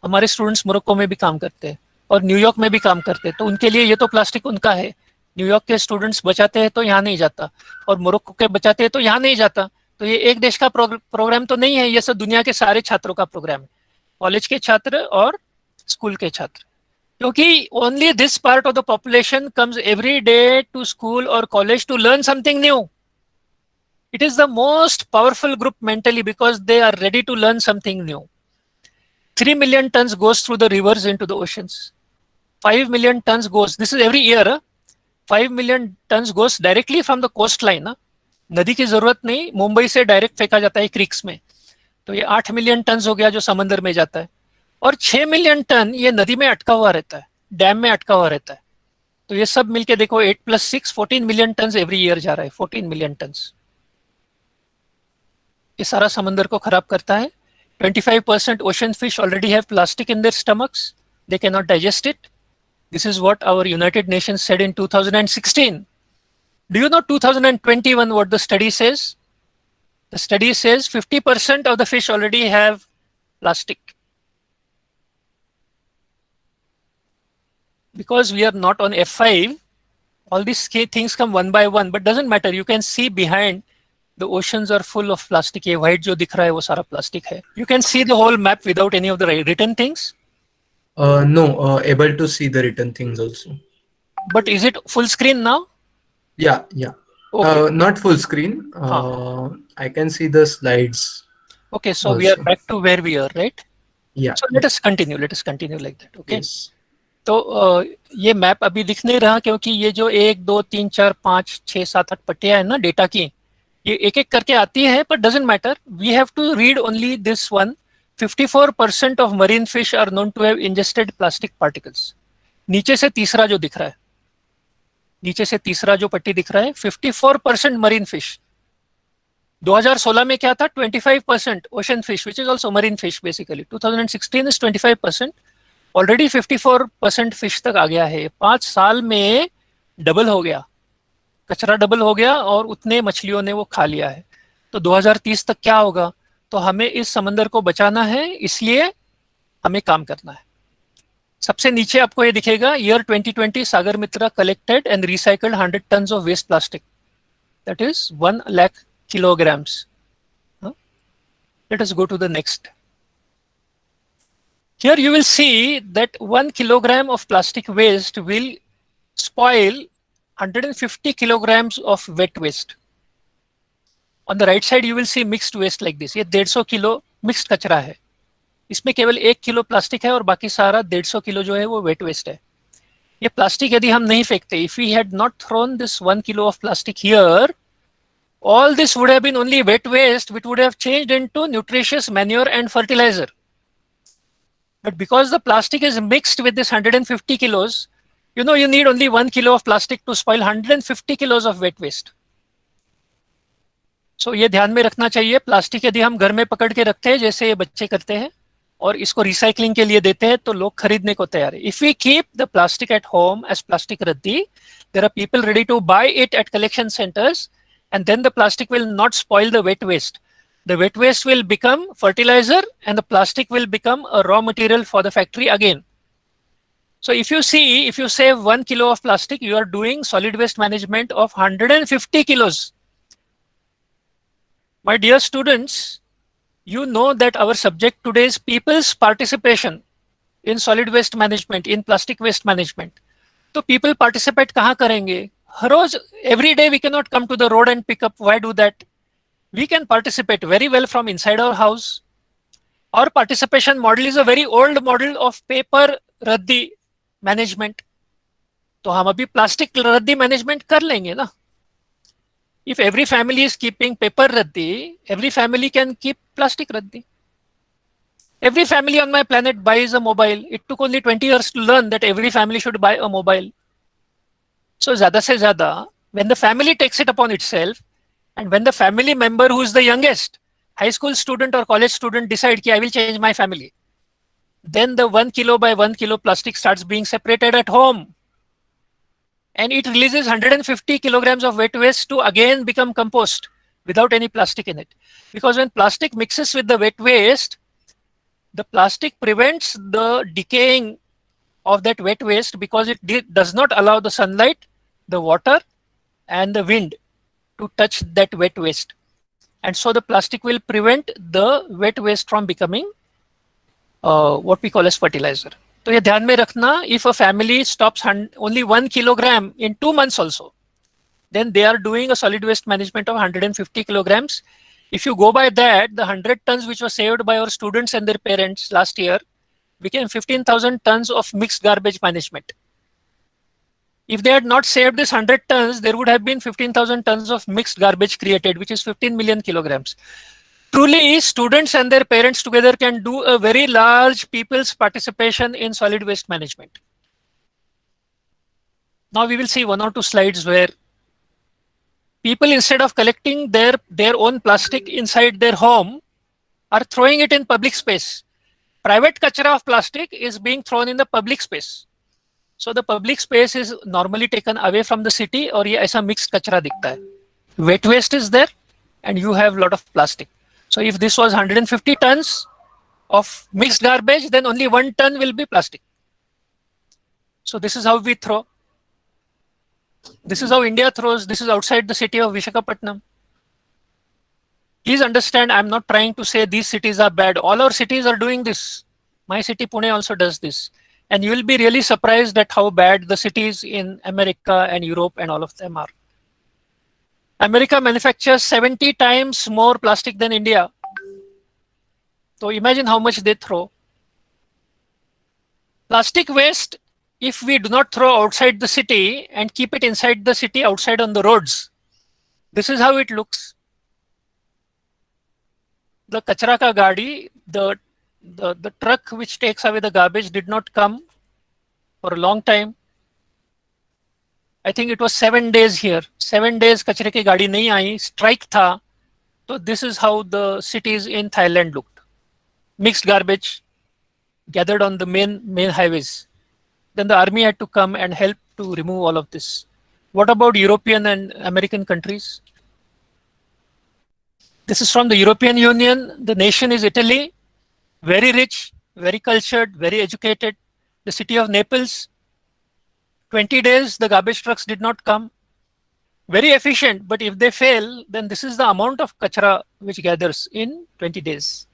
हमारे स्टूडेंट्स मोरक्को में भी काम करते हैं और न्यूयॉर्क में भी काम करते हैं, तो उनके लिए ये तो प्लास्टिक उनका है. न्यूयॉर्क के स्टूडेंट्स बचाते हैं तो यहाँ नहीं जाता, और मोरक्को के बचाते हैं तो यहाँ नहीं जाता. तो ये एक देश का प्रोग्राम तो नहीं है, ये सब दुनिया के सारे छात्रों का प्रोग्राम है, कॉलेज के छात्र और स्कूल के छात्र. क्योंकि only this part of the population comes every day to school और college to learn something new. It is the most powerful group mentally because they are ready to learn something new. 3 million tons goes through the rivers into the oceans. 5 million tons goes, this is every year. 5 million tons goes directly from the coastline. नदी की जरूरत नहीं, मुंबई से direct फेंका जाता है creeks में. तो ये 8 मिलियन टन हो गया जो समंदर में जाता है, और 6 मिलियन टन ये नदी में अटका हुआ रहता है, डैम में अटका हुआ रहता है। तो ये सब मिलके देखो 8 + 6 14 मिलियन टन एवरी ईयर जा रहा है, 14 मिलियन टन। ये सारा समंदर को खराब करता है। 25% ocean fish already have plastic in their stomachs. They cannot digest it. This is what our United Nations said in 2016. Do you know 2021 what the study says? The study says 50% of the fish already have plastic. Because we are not on F5, all these things come one by one, but doesn't matter. You can see behind the oceans are full of plastic. ये white जो दिख रहा है वो सारा plastic है. You can see the whole map without any of the written things. No, able to see the written things also. But is it full screen now? Yeah. Okay. Not full screen. I can see the slides. Okay, so we are also. back to where we are, right? Yeah. So let us continue. Let us continue like that. Okay. Yes. तो ये map अभी दिख नहीं रहा क्योंकि ये जो 1 2 3 4 5 6 7 8 पट्टियां है ना डेटा की, ये एक एक करके आती है, पर doesn't matter. We have to read only this one. 54% of marine fish are known to have ingested plastic particles. नीचे से तीसरा जो दिख रहा है, नीचे से तीसरा जो पट्टी दिख रहा है, 54% मरीन फिश. 2016 में क्या था? 25% ocean fish, which is also marine fish basically. 2016 is 25%. Already 54% fish तक आ गया है. 5 साल में डबल हो गया, कचरा डबल हो गया, और उतने मछलियों ने वो खा लिया है. तो 2030 तक क्या होगा? तो हमें इस समंदर को बचाना है, इसलिए हमें काम करना है. सबसे नीचे आपको ये दिखेगा, year 2020 Sagar Mitra collected and recycled 100 tonnes of waste plastic, that is 1 lakh kilograms. Let us go to the next. Here you will see that 1 kilogram of plastic waste will spoil 150 kilograms of wet waste. On the right side you will see mixed waste like this. ये 150 kilo mixed कचरा है. इसमें केवल 1 kilo plastic है और बाकी सारा 150 kilo जो है वो वेट वेस्ट है. ये प्लास्टिक यदि हम नहीं फेंकते, if we had not thrown this 1 kilo of plastic here, all this would have been only wet waste, which would have changed into nutritious manure and fertilizer. But because the plastic is mixed with this 150 kilos, you know, you need only 1 kilo of plastic to spoil 150 kilos of wet waste. So ये ध्यान में रखना चाहिए. Plastic यदि हम घर में पकड़ के रखते हैं जैसे ये बच्चे करते हैं और इसको रिसाइकलिंग के लिए देते हैं तो लोग खरीदने को तैयार है. If we keep the plastic at home as plastic raddi, there are people ready to buy it at collection centers, and then the plastic will not spoil the wet waste. The wet waste will become fertilizer and the plastic will become a raw material for the factory again. So if you see, if you save 1 kilo of plastic, you are doing solid waste management of 150 kilos. My dear students, you know that our subject today is people's participation in solid waste management, in plastic waste management. So people participate कहाँ करेंगे? हर रोज, every day we cannot come to the road and pick up. Why do that? We can participate very well from inside our house. Our participation model is a very old model of paper raddi management. तो हम अभी plastic raddi management कर लेंगे ना. If every family is keeping paper raddi, every family can keep plastic raddi. Every family on my planet buys a mobile. It took only 20 years to learn that every family should buy a mobile. So ज़्यादा से ज़्यादा, when the family takes it upon itself, and when the family member who is the youngest, high school student or college student, decide कि I will change my family, then the 1 kilo by 1 kilo plastic starts being separated at home. And it releases 150 kilograms of wet waste to again become compost without any plastic in it. Because when plastic mixes with the wet waste, the plastic prevents the decaying of that wet waste because it does not allow the sunlight, the water, and the wind to touch that wet waste. And so the plastic will prevent the wet waste from becoming what we call as fertilizer. तो ये ध्यान में रखना, if a family stops only 1 kilogram in 2 months also, then they are doing a solid waste management of 150 kilograms. If you go by that, the 100 tons which was saved by our students and their parents last year became 15,000 tons of mixed garbage management. If they had not saved this 100 tons, there would have been 15,000 tons of mixed garbage created, which is 15 million kilograms. truly students and their parents together can do a very large people's participation in solid waste management. Now we will see one or two slides where people, instead of collecting their own plastic inside their home, are throwing it in public space. Private kachra of plastic is being thrown in the public space. So the public space is normally taken away from the city, और ये ऐसा mixed कचरा दिखता है. Wet waste is there and you have lot of plastic. So if this was 150 tons of mixed garbage, then only 1 ton will be plastic. So this is how we throw. This is how India throws. This is outside the city of Visakhapatnam. Please understand, I'm not trying to say these cities are bad. All our cities are doing this. My city, Pune, also does this. And you will be really surprised at how bad the cities in America and Europe and all of them are. America manufactures 70 times more plastic than India. So imagine how much they throw. Plastic waste, if we do not throw outside the city and keep it inside the city, outside on the roads, this is how it looks. The kachra ka gaadi, the truck which takes away the garbage did not come for a long time. I think it was 7 days here. 7 days kachre ki gaadi nahi aayi, strike tha. So this is how the cities in Thailand looked. Mixed garbage gathered on the main highways. Then the army had to come and help to remove all of this. What about European and American countries? This is from the European Union. The nation is Italy. Very rich, very cultured, very educated. The city of Naples. 20 days, the garbage trucks did not come. Very efficient, but if they fail, then this is the amount of kachra which gathers in 20 days.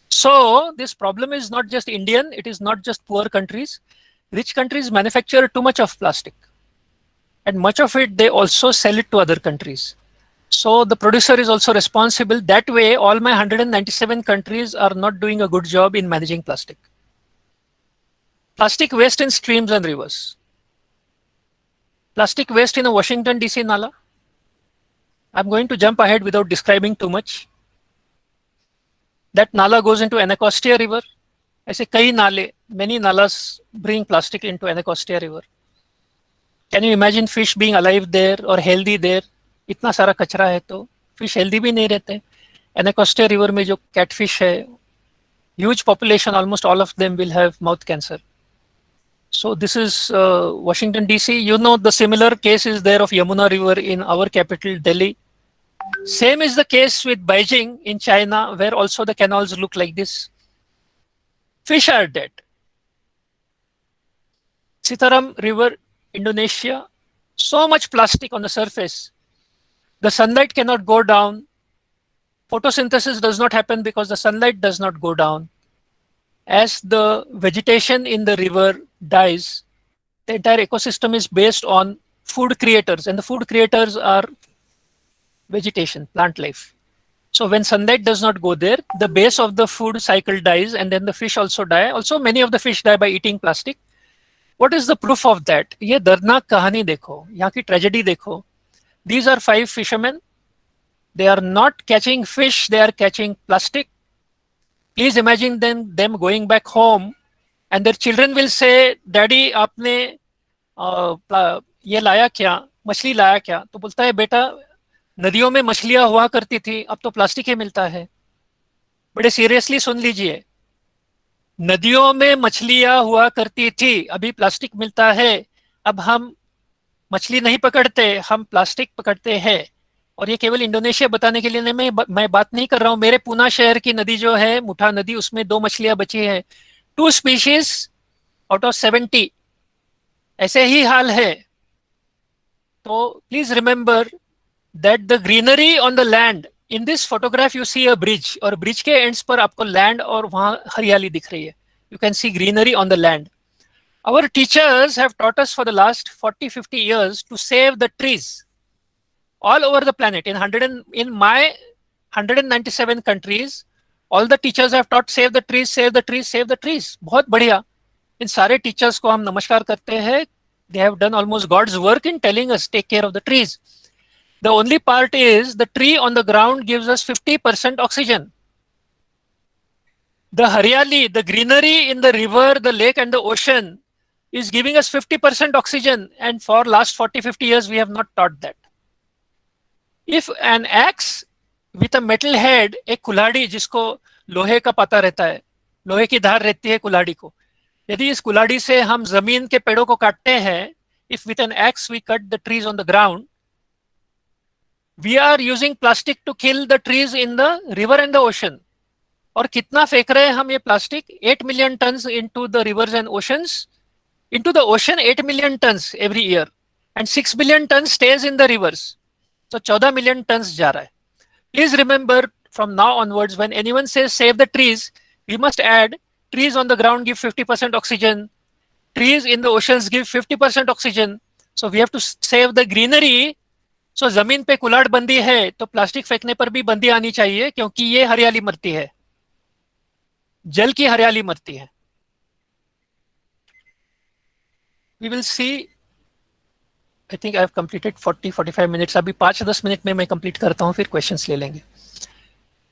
So this problem is not just Indian, it is not just poor countries. Rich countries manufacture too much of plastic. And much of it, they also sell it to other countries. So the producer is also responsible. That way, all my 197 countries are not doing a good job in managing plastic. Plastic waste in streams and rivers. Plastic waste in a Washington DC nala. I'm going to jump ahead without describing too much. That nala goes into Anacostia River. ऐसे कई नाले, many nalas bring plastic into Anacostia River. Can you imagine fish being alive there or healthy there? इतना सारा कचरा है तो fish healthy भी नहीं रहते. Anacostia River में जो catfish है, huge population, almost all of them will have mouth cancer. So this is Washington DC. You know the similar case is there of Yamuna River in our capital Delhi. Same is the case with Beijing in China, where also the canals look like this. Fish are dead. Sitaram River, Indonesia, so much plastic on the surface. The sunlight cannot go down. Photosynthesis does not happen because the sunlight does not go down. As the vegetation in the river dies, the entire ecosystem is based on food creators, and the food creators are vegetation, plant life. So when sunlight does not go there, the base of the food cycle dies, and then the fish also die. Also, many of the fish die by eating plastic. What is the proof of that? ये दर्दनाक कहानी देखो, यहाँ की tragedy देखो. These are 5 fishermen. They are not catching fish, they are catching plastic. Please imagine them going back home, and their children will say, "Daddy, आपने ये लाया क्या? मछली लाया क्या?" तो बोलता है, "बेटा, नदियों में मछलियां हुआ करती थी, अब तो प्लास्टिक ही मिलता है." बड़े सीरियसली सुन लीजिए, नदियों में मछलियां हुआ करती थी, अभी प्लास्टिक मिलता है. अब हम मछली नहीं पकड़ते, हम प्लास्टिक पकड़ते हैं. और ये केवल इंडोनेशिया बताने के लिए नहीं, मैं बात नहीं कर रहा हूं. मेरे पूना शहर की नदी जो है, मुठा नदी, उसमें 2 मछलियां बची है. 2 स्पीशीज आउट ऑफ 70. ऐसे ही हाल है. तो please remember that the greenery on the land, in this photograph you see a bridge, और bridge के ends पर आपको land और वहाँ हरियाली दिख रही है. You can see greenery on the land. Our teachers have taught us for the last 40-50 years to save the trees all over the planet. In my 197 countries, all the teachers have taught save the trees, save the trees, save the trees. बहुत बढ़िया. इन सारे teachers को हम नमस्कार करते हैं. They have done almost God's work in telling us take care of the trees. The only part is the tree on the ground gives us 50% oxygen. The haryali, the greenery in the river, the lake and the ocean is giving us 50% oxygen, and for last 40-50 years we have not taught that. If an axe with a metal head, एक कुल्हाड़ी जिसको लोहे का पता रहता है, लोहे की धार रहती है कुल्हाड़ी को, यदि इस कुल्हाड़ी से हम जमीन के पेड़ों को काटते हैं, if with an axe we cut the trees on the ground, we are using plastic to kill the trees in the river and the ocean. और कितना फेंक रहे हैं हम ये plastic? 8 million tons into the rivers and oceans. Into the ocean 8 million tons every year, and 6 billion tons stays in the rivers. So 14 million tons जा रहा है. Please remember from now onwards, when anyone says save the trees, we must add trees on the ground give 50% oxygen, trees in the oceans give 50% oxygen. So we have to save the greenery. So जमीन पे कुल्हाड़ बंदी है तो plastic फेंकने पर भी बंदी आनी चाहिए, क्योंकि ये हरियाली मरती है, जल की हरियाली मरती है. We will see. I think I have completed 40-45 minutes. अभी 5-10 मिनट में मैं कंप्लीट करता हूँ, फिर क्वेश्चंस ले लेंगे.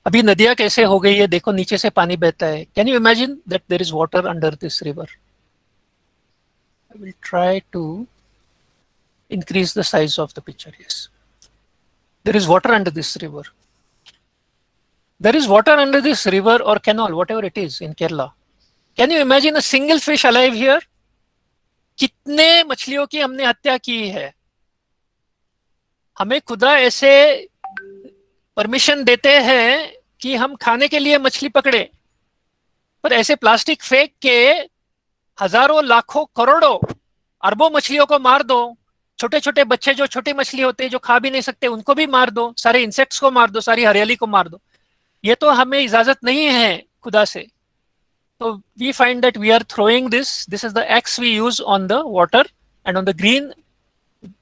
अभी नदियाँ कैसे हो गई है, देखो नीचे से पानी बहता है. Can you imagine that there is water under this river? I will try to increase the size of the picture. Yes, there is water under this river. There is water under this river or canal, whatever it is, in Kerala. Can you imagine a single fish alive here? कितने मछलियों की हमने हत्या की है. हमें खुदा ऐसे परमिशन देते हैं कि हम खाने के लिए मछली पकड़े, पर ऐसे प्लास्टिक फेंक के हजारों लाखों करोड़ों अरबों मछलियों को मार दो. छोटे छोटे बच्चे जो छोटी मछली होते हैं जो खा भी नहीं सकते, उनको भी मार दो. सारे इंसेक्ट्स को मार दो, सारी हरियाली को मार दो. ये तो हमें इजाजत नहीं है खुदा से. So we find that we are throwing this. This is the axe we use on the water and on the green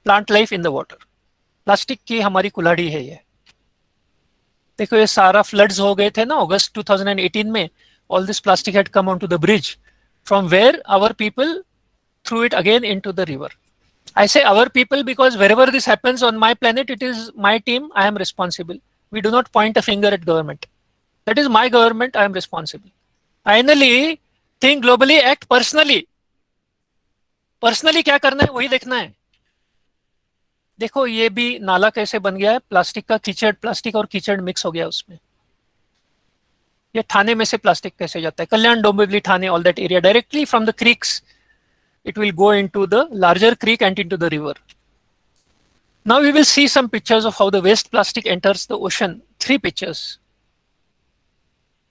plant life in the water. Plastic की हमारी कुल्हाड़ी है ये. देखो ये सारा फ्लड्स हो गए थे ना अगस्त 2018 में. All this plastic had come onto the bridge, from where our people threw it again into the river. I say our people because wherever this happens on my planet, it is my team. I am responsible. We do not point a finger at government. That is my government. I am responsible. Finally, think globally, act personally. Personally क्या करना है वही देखना है. देखो ये भी नाला कैसे बन गया है, प्लास्टिक का कीचड़, प्लास्टिक और कीचड़ मिक्स हो गया उसमें. ये ठाणे में से प्लास्टिक कैसे जाता है, कल्याण, Dombivli, Thane, all that area, directly from the creeks it will go into the larger creek and into the river. Now we will see some pictures of how the waste plastic enters the ocean. 3 pictures.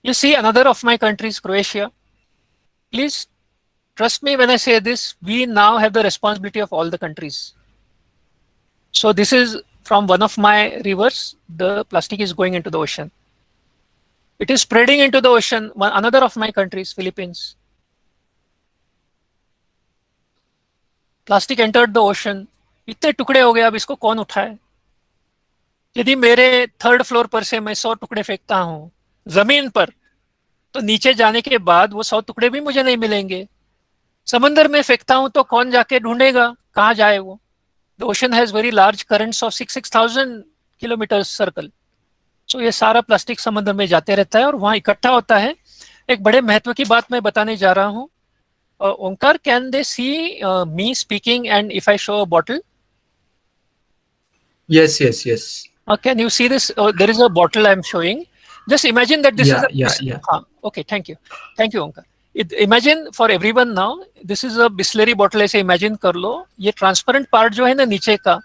You see another of my countries, Croatia. Please trust me when I say this, we now have the responsibility of all the countries. So this is from one of my rivers, the plastic is going into the ocean. It is spreading into the ocean. Another of my countries, Philippines. Plastic entered the ocean. इतने टुकड़े हो गए, अब इसको कौन उठाए? यदि मेरे 3rd फ्लोर पर से मैं 100 टुकड़े फेंकता हूँ जमीन पर, तो नीचे जाने के बाद वो 100 टुकड़े भी मुझे नहीं मिलेंगे. समंदर में फेंकता हूँ तो कौन जाके ढूंढेगा, कहाँ जाए वो? The ocean has very large currents of 6,000 kilometers circle. So ये सारा प्लास्टिक समंदर में जाते रहता है और वहाँ इकट्ठा होता है. एक बड़े महत्व की बात मैं बताने जा रहा हूँ. Onkar, can they see me speaking and if I show a bottle? Yes. Can you see this? There is a bottle I am showing. Just imagine that this is a... Yeah. Okay, thank you, Onkar. Imagine for everyone now, this is a Bisleri bottle. ऐसे imagine कर लो. ये transparent part जो है ना नीचे का,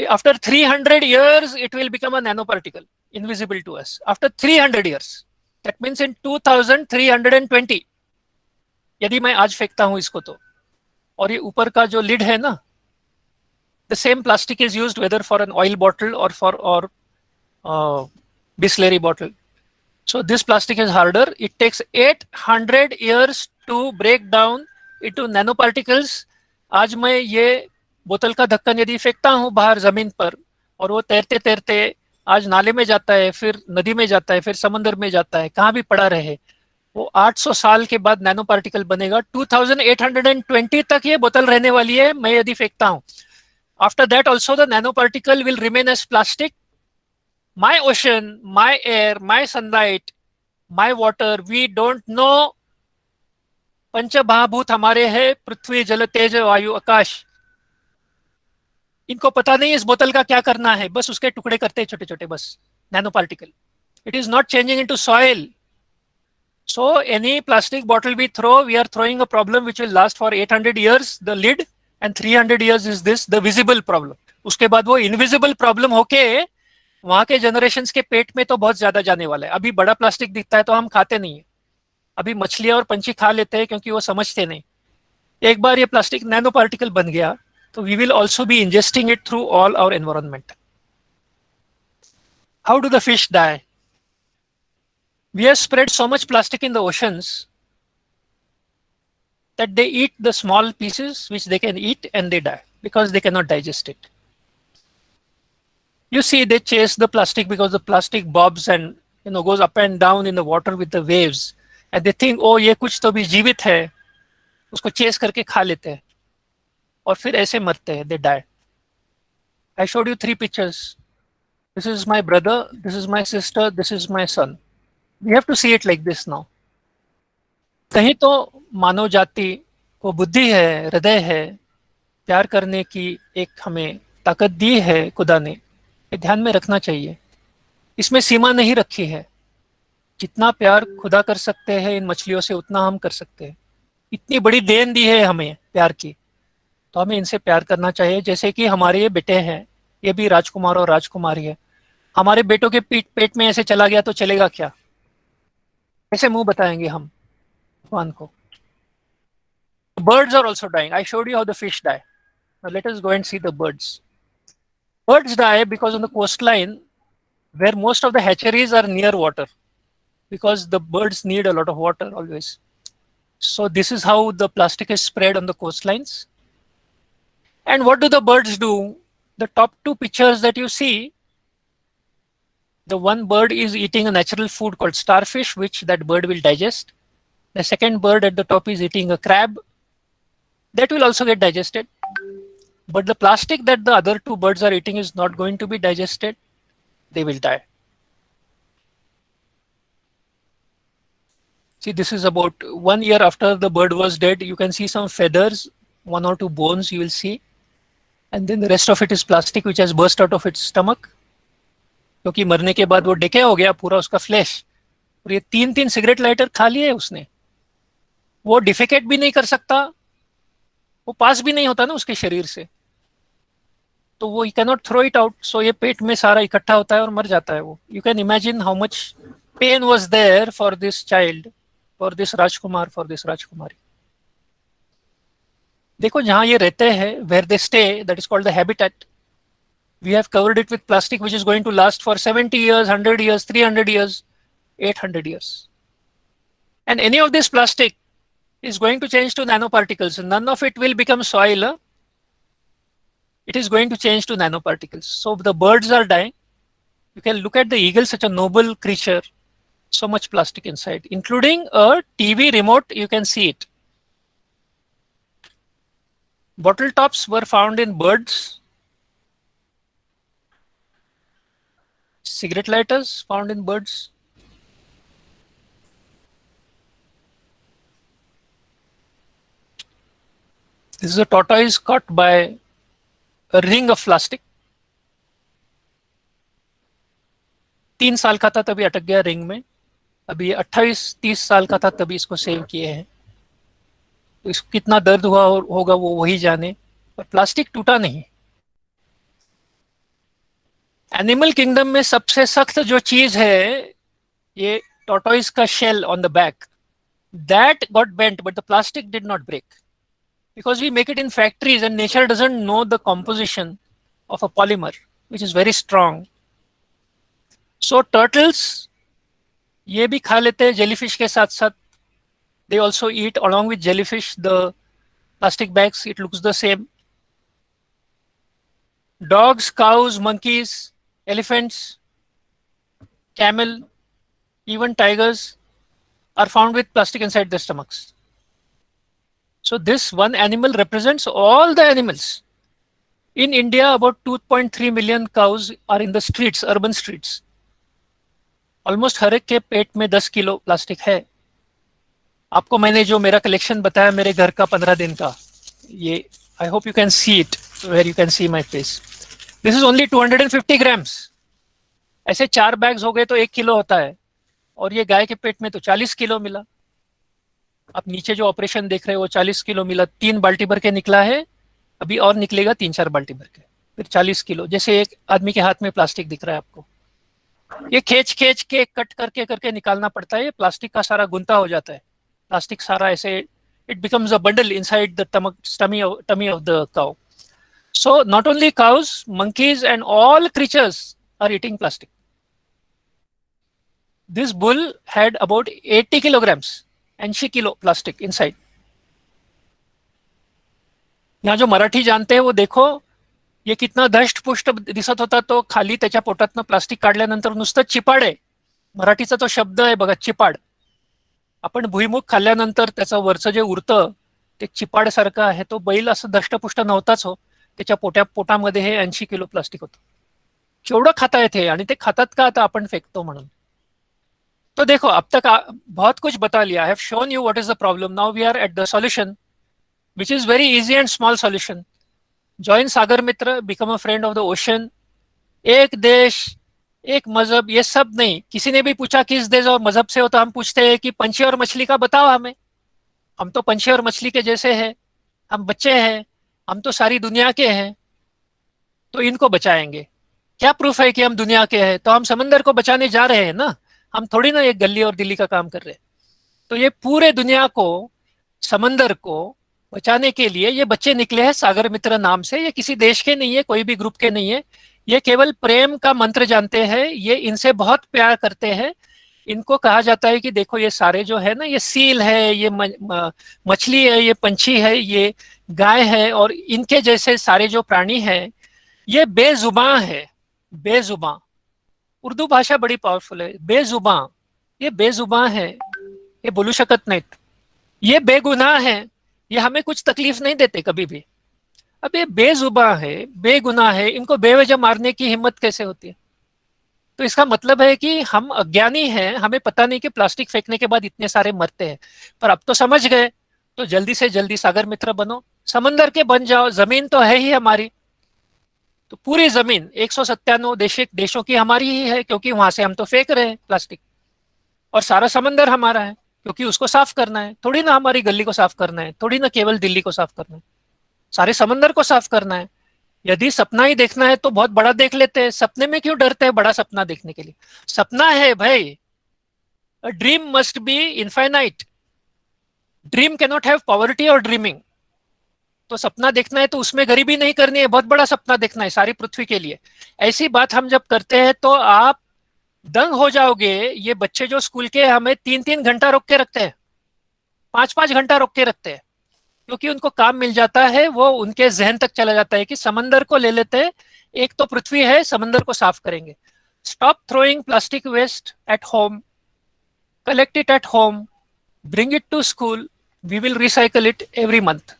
after 300 years it will become a nanoparticle, invisible to us. After 300 years, that means in 2320, यदि मैं आज फेंकता हूँ इसको तो, और ये ऊपर का जो lid है ना, the same plastic is used whether for an oil bottle or for Bisleri bottle. So this plastic is harder. It takes 800 years to break down into nanoparticles. आज मैं ये बोतल का ढक्कन यदि फेंकता हूँ बाहर जमीन पर, और वो तैरते तैरते आज नाले में जाता है, फिर नदी में जाता है, फिर समंदर में जाता है, कहाँ भी पड़ा रहे, वो 800 साल के बाद नैनो पार्टिकल बनेगा. 2820 तक ये बोतल रहने वाली है मैं यदि फेंकता हूँ. After that also the nanoparticle will remain as plastic. My ocean, my air, my sunlight, my water, we don't know. पंचमहाभूत हमारे हैं, पृथ्वी जल तेज वायु आकाश. इनको पता नहीं इस बोतल का क्या करना है, बस उसके टुकड़े करते हैं छोटे छोटे, बस nano particle. It is not changing into soil. So any plastic bottle we throw, we are throwing a problem which will last for 800 years, the lid, and 300 years is this, the visible problem. उसके बाद वो invisible problem होके वहां के generations के पेट में तो बहुत ज्यादा जाने वाला है. अभी बड़ा प्लास्टिक दिखता है तो हम खाते नहीं है. अभी मछलियां और पंछी खा लेते हैं क्योंकि वो समझते नहीं. एक बार ये प्लास्टिक नैनो पार्टिकल बन गया तो we will also be ingesting it through all our environment. How do the fish die? We have spread so much plastic in the oceans that they eat the small pieces which they can eat and they die because they cannot digest it. You see, they chase the plastic because the plastic bobs and goes up and down in the water with the waves, and they think, oh, ये कुछ तो भी जीवित है, उसको chase करके खा लेते हैं, और फिर ऐसे मरते हैं, they die. I showed you 3 pictures. This is my brother, this is my sister, this is my son. We have to see it like this now. कहीं तो मानव जाति को बुद्धि है, हृदय है, प्यार करने की एक हमें ताकत दी है खुदा ने, ये ध्यान में रखना चाहिए. इसमें सीमा नहीं रखी है. जितना प्यार खुदा कर सकते हैं इन मछलियों से उतना हम कर सकते हैं. इतनी बड़ी देन दी है हमें प्यार की, तो हमें इनसे प्यार करना चाहिए. जैसे कि हमारे ये बेटे हैं, ये भी राजकुमार और राजकुमारी है. हमारे बेटों के पेट में ऐसे चला गया तो चलेगा क्या? कैसे मुंह बताएंगे हम भगवान को? Birds are also dying. I showed you how the fish die. Now let us go and see the birds. Birds die because on the coastline, where most of the hatcheries are near water, because the birds need a lot of water always. So this is how the plastic is spread on the coastlines. And what do the birds do? The top 2 pictures that you see, the one bird is eating a natural food called starfish, which that bird will digest. The second bird at the top is eating a crab. That will also get digested. But the plastic that the other 2 birds are eating is not going to be digested. They will die. See, this is about 1 year after the bird was dead. You can see some feathers, 1 or 2 bones you will see. And then the rest of it is plastic which has burst out of its stomach. क्योंकि मरने के बाद वो decay हो गया पूरा उसका flash. और ये 3 सिगरेट लाइटर खा लिए उसने. वो डिफेकेट भी नहीं कर सकता, वो पास भी नहीं होता ना उसके शरीर से, तो वो you cannot throw it out. So ये पेट में सारा इकट्ठा होता है और मर जाता है वो. You can imagine how much pain was there for this child, for this rajkumar, for this rajkumari. देखो जहां ये रहते हैं, where they stay, that is called the habitat. We have covered it with plastic which is going to last for 70 years, 100 years, 300 years, 800 years. And any of this plastic is going to change to nanoparticles. None of it will become soil. It is going to change to nanoparticles. So the birds are dying. You can look at the eagle, such a noble creature. So much plastic inside, including a TV remote. You can see it. Bottle tops were found in birds. Cigarette lighters found in birds. This is a tortoise caught by a ring of plastic. 3 साल का था तभी अटक गया ring में. अभी 28-30 साल का था तभी इसको सेव किए हैं. तो इसको कितना दर्द हुआ होगा वो वही जाने, पर प्लास्टिक टूटा नहीं. एनिमल किंगडम में सबसे सख्त जो चीज है ये टॉर्टोइस का shell on the back. That got bent but the plastic did not break because we make it in factories and nature doesn't know the composition of a polymer which is very strong. So turtles ये भी खा लेते हैं jellyfish के साथ साथ. They also eat along with jellyfish the plastic bags. It looks the same. Dogs, cows, monkeys, elephants, camel, even tigers are found with plastic inside their stomachs. So this one animal represents all the animals. In India, about 2.3 million cows are in the streets, urban streets. Almost हर एक के पेट में 10 kilo plastic है. आपको मैंने जो मेरा collection बताया मेरे घर का 15 दिन का, ये I hope you can see it where you can see my face. This is only 250 grams. ऐसे 4 बैग्स हो गए तो 1 किलो होता है, और ये गाय के पेट में तो 40 किलो मिला. आप नीचे जो ऑपरेशन देख रहे हो वो 40 किलो मिला. 3 बाल्टी भर के निकला है, अभी और निकलेगा 3-4 बाल्टी भर के, फिर 40 किलो. जैसे एक आदमी के हाथ में प्लास्टिक दिख रहा है आपको, ये खींच खींच के कट करके करके निकालना पड़ता है. प्लास्टिक का सारा गुंता हो जाता है. प्लास्टिक सारा ऐसे it becomes a bundle inside the tummy of the cow. So not only cows, monkeys and all creatures are eating plastic. This bull had about 80 kilograms, 80 kilo plastic inside. यहाँ जो मराठी जानते हैं वो देखो, ये कितना दष्टपुष्ट दिसत होता तो खाली त्याच्या पोटातनं प्लास्टिक काढल्यानंतर नुसतं चिपाड आहे. मराठीचा तो शब्द आहे बघा, चिपाड. आपण भुईमुख खाल्ल्यानंतर त्याचं वरचं जे उरतं ते चिपाड सारखं आहे. तो बैल असं दष्टपुष्ट नव्हताच हो, त्याच्या पोटामध्ये हे 80 किलो प्लास्टिक होतं. केवढं खाता येते, आणि ते खातात का आता आपण फेकतो म्हणून. तो देखो अब तक बहुत कुछ बता लिया. I have shown you what is the problem. Now we are at the solution which is very easy and small solution. Join Sagar Mitra, become a friend of the ocean. एक देश, एक मजहब, ये सब नहीं. किसी ने भी पूछा किस देश और मजहब से हो तो हम पूछते हैं कि पंछी और मछली का बताओ हमें. हम तो पंछी और मछली के जैसे हैं, हम बच्चे हैं, हम तो सारी दुनिया के हैं, तो इनको बचाएंगे. क्या प्रूफ है कि हम दुनिया के हैं? तो हम समंदर को बचाने जा रहे हैं ना, हम थोड़ी ना एक गली और दिल्ली का काम कर रहे हैं. तो ये पूरे दुनिया को, समंदर को बचाने के लिए ये बच्चे निकले हैं सागर मित्र नाम से. ये किसी देश के नहीं है, कोई भी ग्रुप के नहीं है. ये केवल प्रेम का मंत्र जानते हैं. ये इनसे बहुत प्यार करते हैं. इनको कहा जाता है कि देखो ये सारे जो है ना, ये सील है, ये मछली है, ये पंछी है, ये गाय है, और इनके जैसे सारे जो प्राणी हैं ये बेजुबान है. बेजुबान, उर्दू भाषा बड़ी पावरफुल है. बेजुबान, ये बेजुबान है, ये बोलू शकत नाहीत. ये बेगुनाह है, ये हमें कुछ तकलीफ नहीं देते कभी भी. अब ये बेजुबान है, बेगुनाह है, इनको बेवजह मारने की हिम्मत कैसे होती है? तो इसका मतलब है कि हम अज्ञानी हैं. हमें पता नहीं कि प्लास्टिक फेंकने के बाद इतने सारे मरते हैं, पर अब तो समझ गए. तो जल्दी से जल्दी सागर मित्र बनो, समंदर के बन जाओ. जमीन तो है ही हमारी, तो पूरी जमीन 197 देशों की हमारी ही है, क्योंकि वहां से हम तो फेंक रहे हैं प्लास्टिक. और सारा समंदर हमारा है, क्योंकि उसको साफ करना है. थोड़ी ना हमारी गली को साफ करना है, थोड़ी ना केवल दिल्ली को साफ करना है, सारे समंदर को साफ करना है. यदि सपना ही देखना है तो बहुत बड़ा देख लेते हैं. सपने में क्यों डरते हैं बड़ा सपना देखने के लिए? सपना है भाई, a dream must be infinite. Dream can not have poverty और ड्रीमिंग. तो सपना देखना है तो उसमें गरीबी नहीं करनी है, बहुत बड़ा सपना देखना है सारी पृथ्वी के लिए. ऐसी बात हम जब करते हैं तो आप दंग हो जाओगे. ये बच्चे जो स्कूल के हमें 3-3 घंटा रोक के रखते हैं, 5-5 घंटा रोक के रखते हैं, क्योंकि उनको काम मिल जाता है. वो उनके जहन तक चला जाता है कि समंदर को ले लेते हैं, एक तो पृथ्वी है, समंदर को साफ करेंगे. Stop throwing plastic waste at home, collect it at home, bring it to school, we will recycle it every month.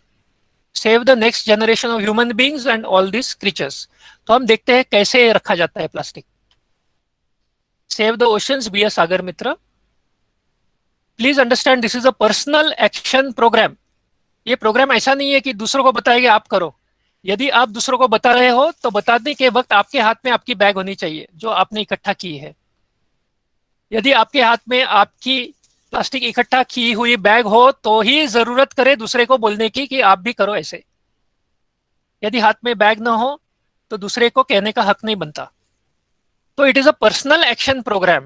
Save the next generation of human beings and all this creatures. तो हम देखते हैं कैसे रखा जाता है plastic. Save the oceans, be a Sagar Mitra. Please understand this is a personal action program. ये programme ऐसा नहीं है कि दूसरों को बताएंगे आप करो. यदि आप दूसरों को बता रहे हो तो बताने के वक्त आपके हाथ में आपकी बैग होनी चाहिए जो आपने इकट्ठा की है. यदि आपके हाथ में आपकी प्लास्टिक इकट्ठा की हुई बैग हो तो ही जरूरत करे दूसरे को बोलने की कि आप भी करो ऐसे. यदि हाथ में बैग ना हो तो दूसरे को कहने का हक नहीं बनता. तो it is a personal action program.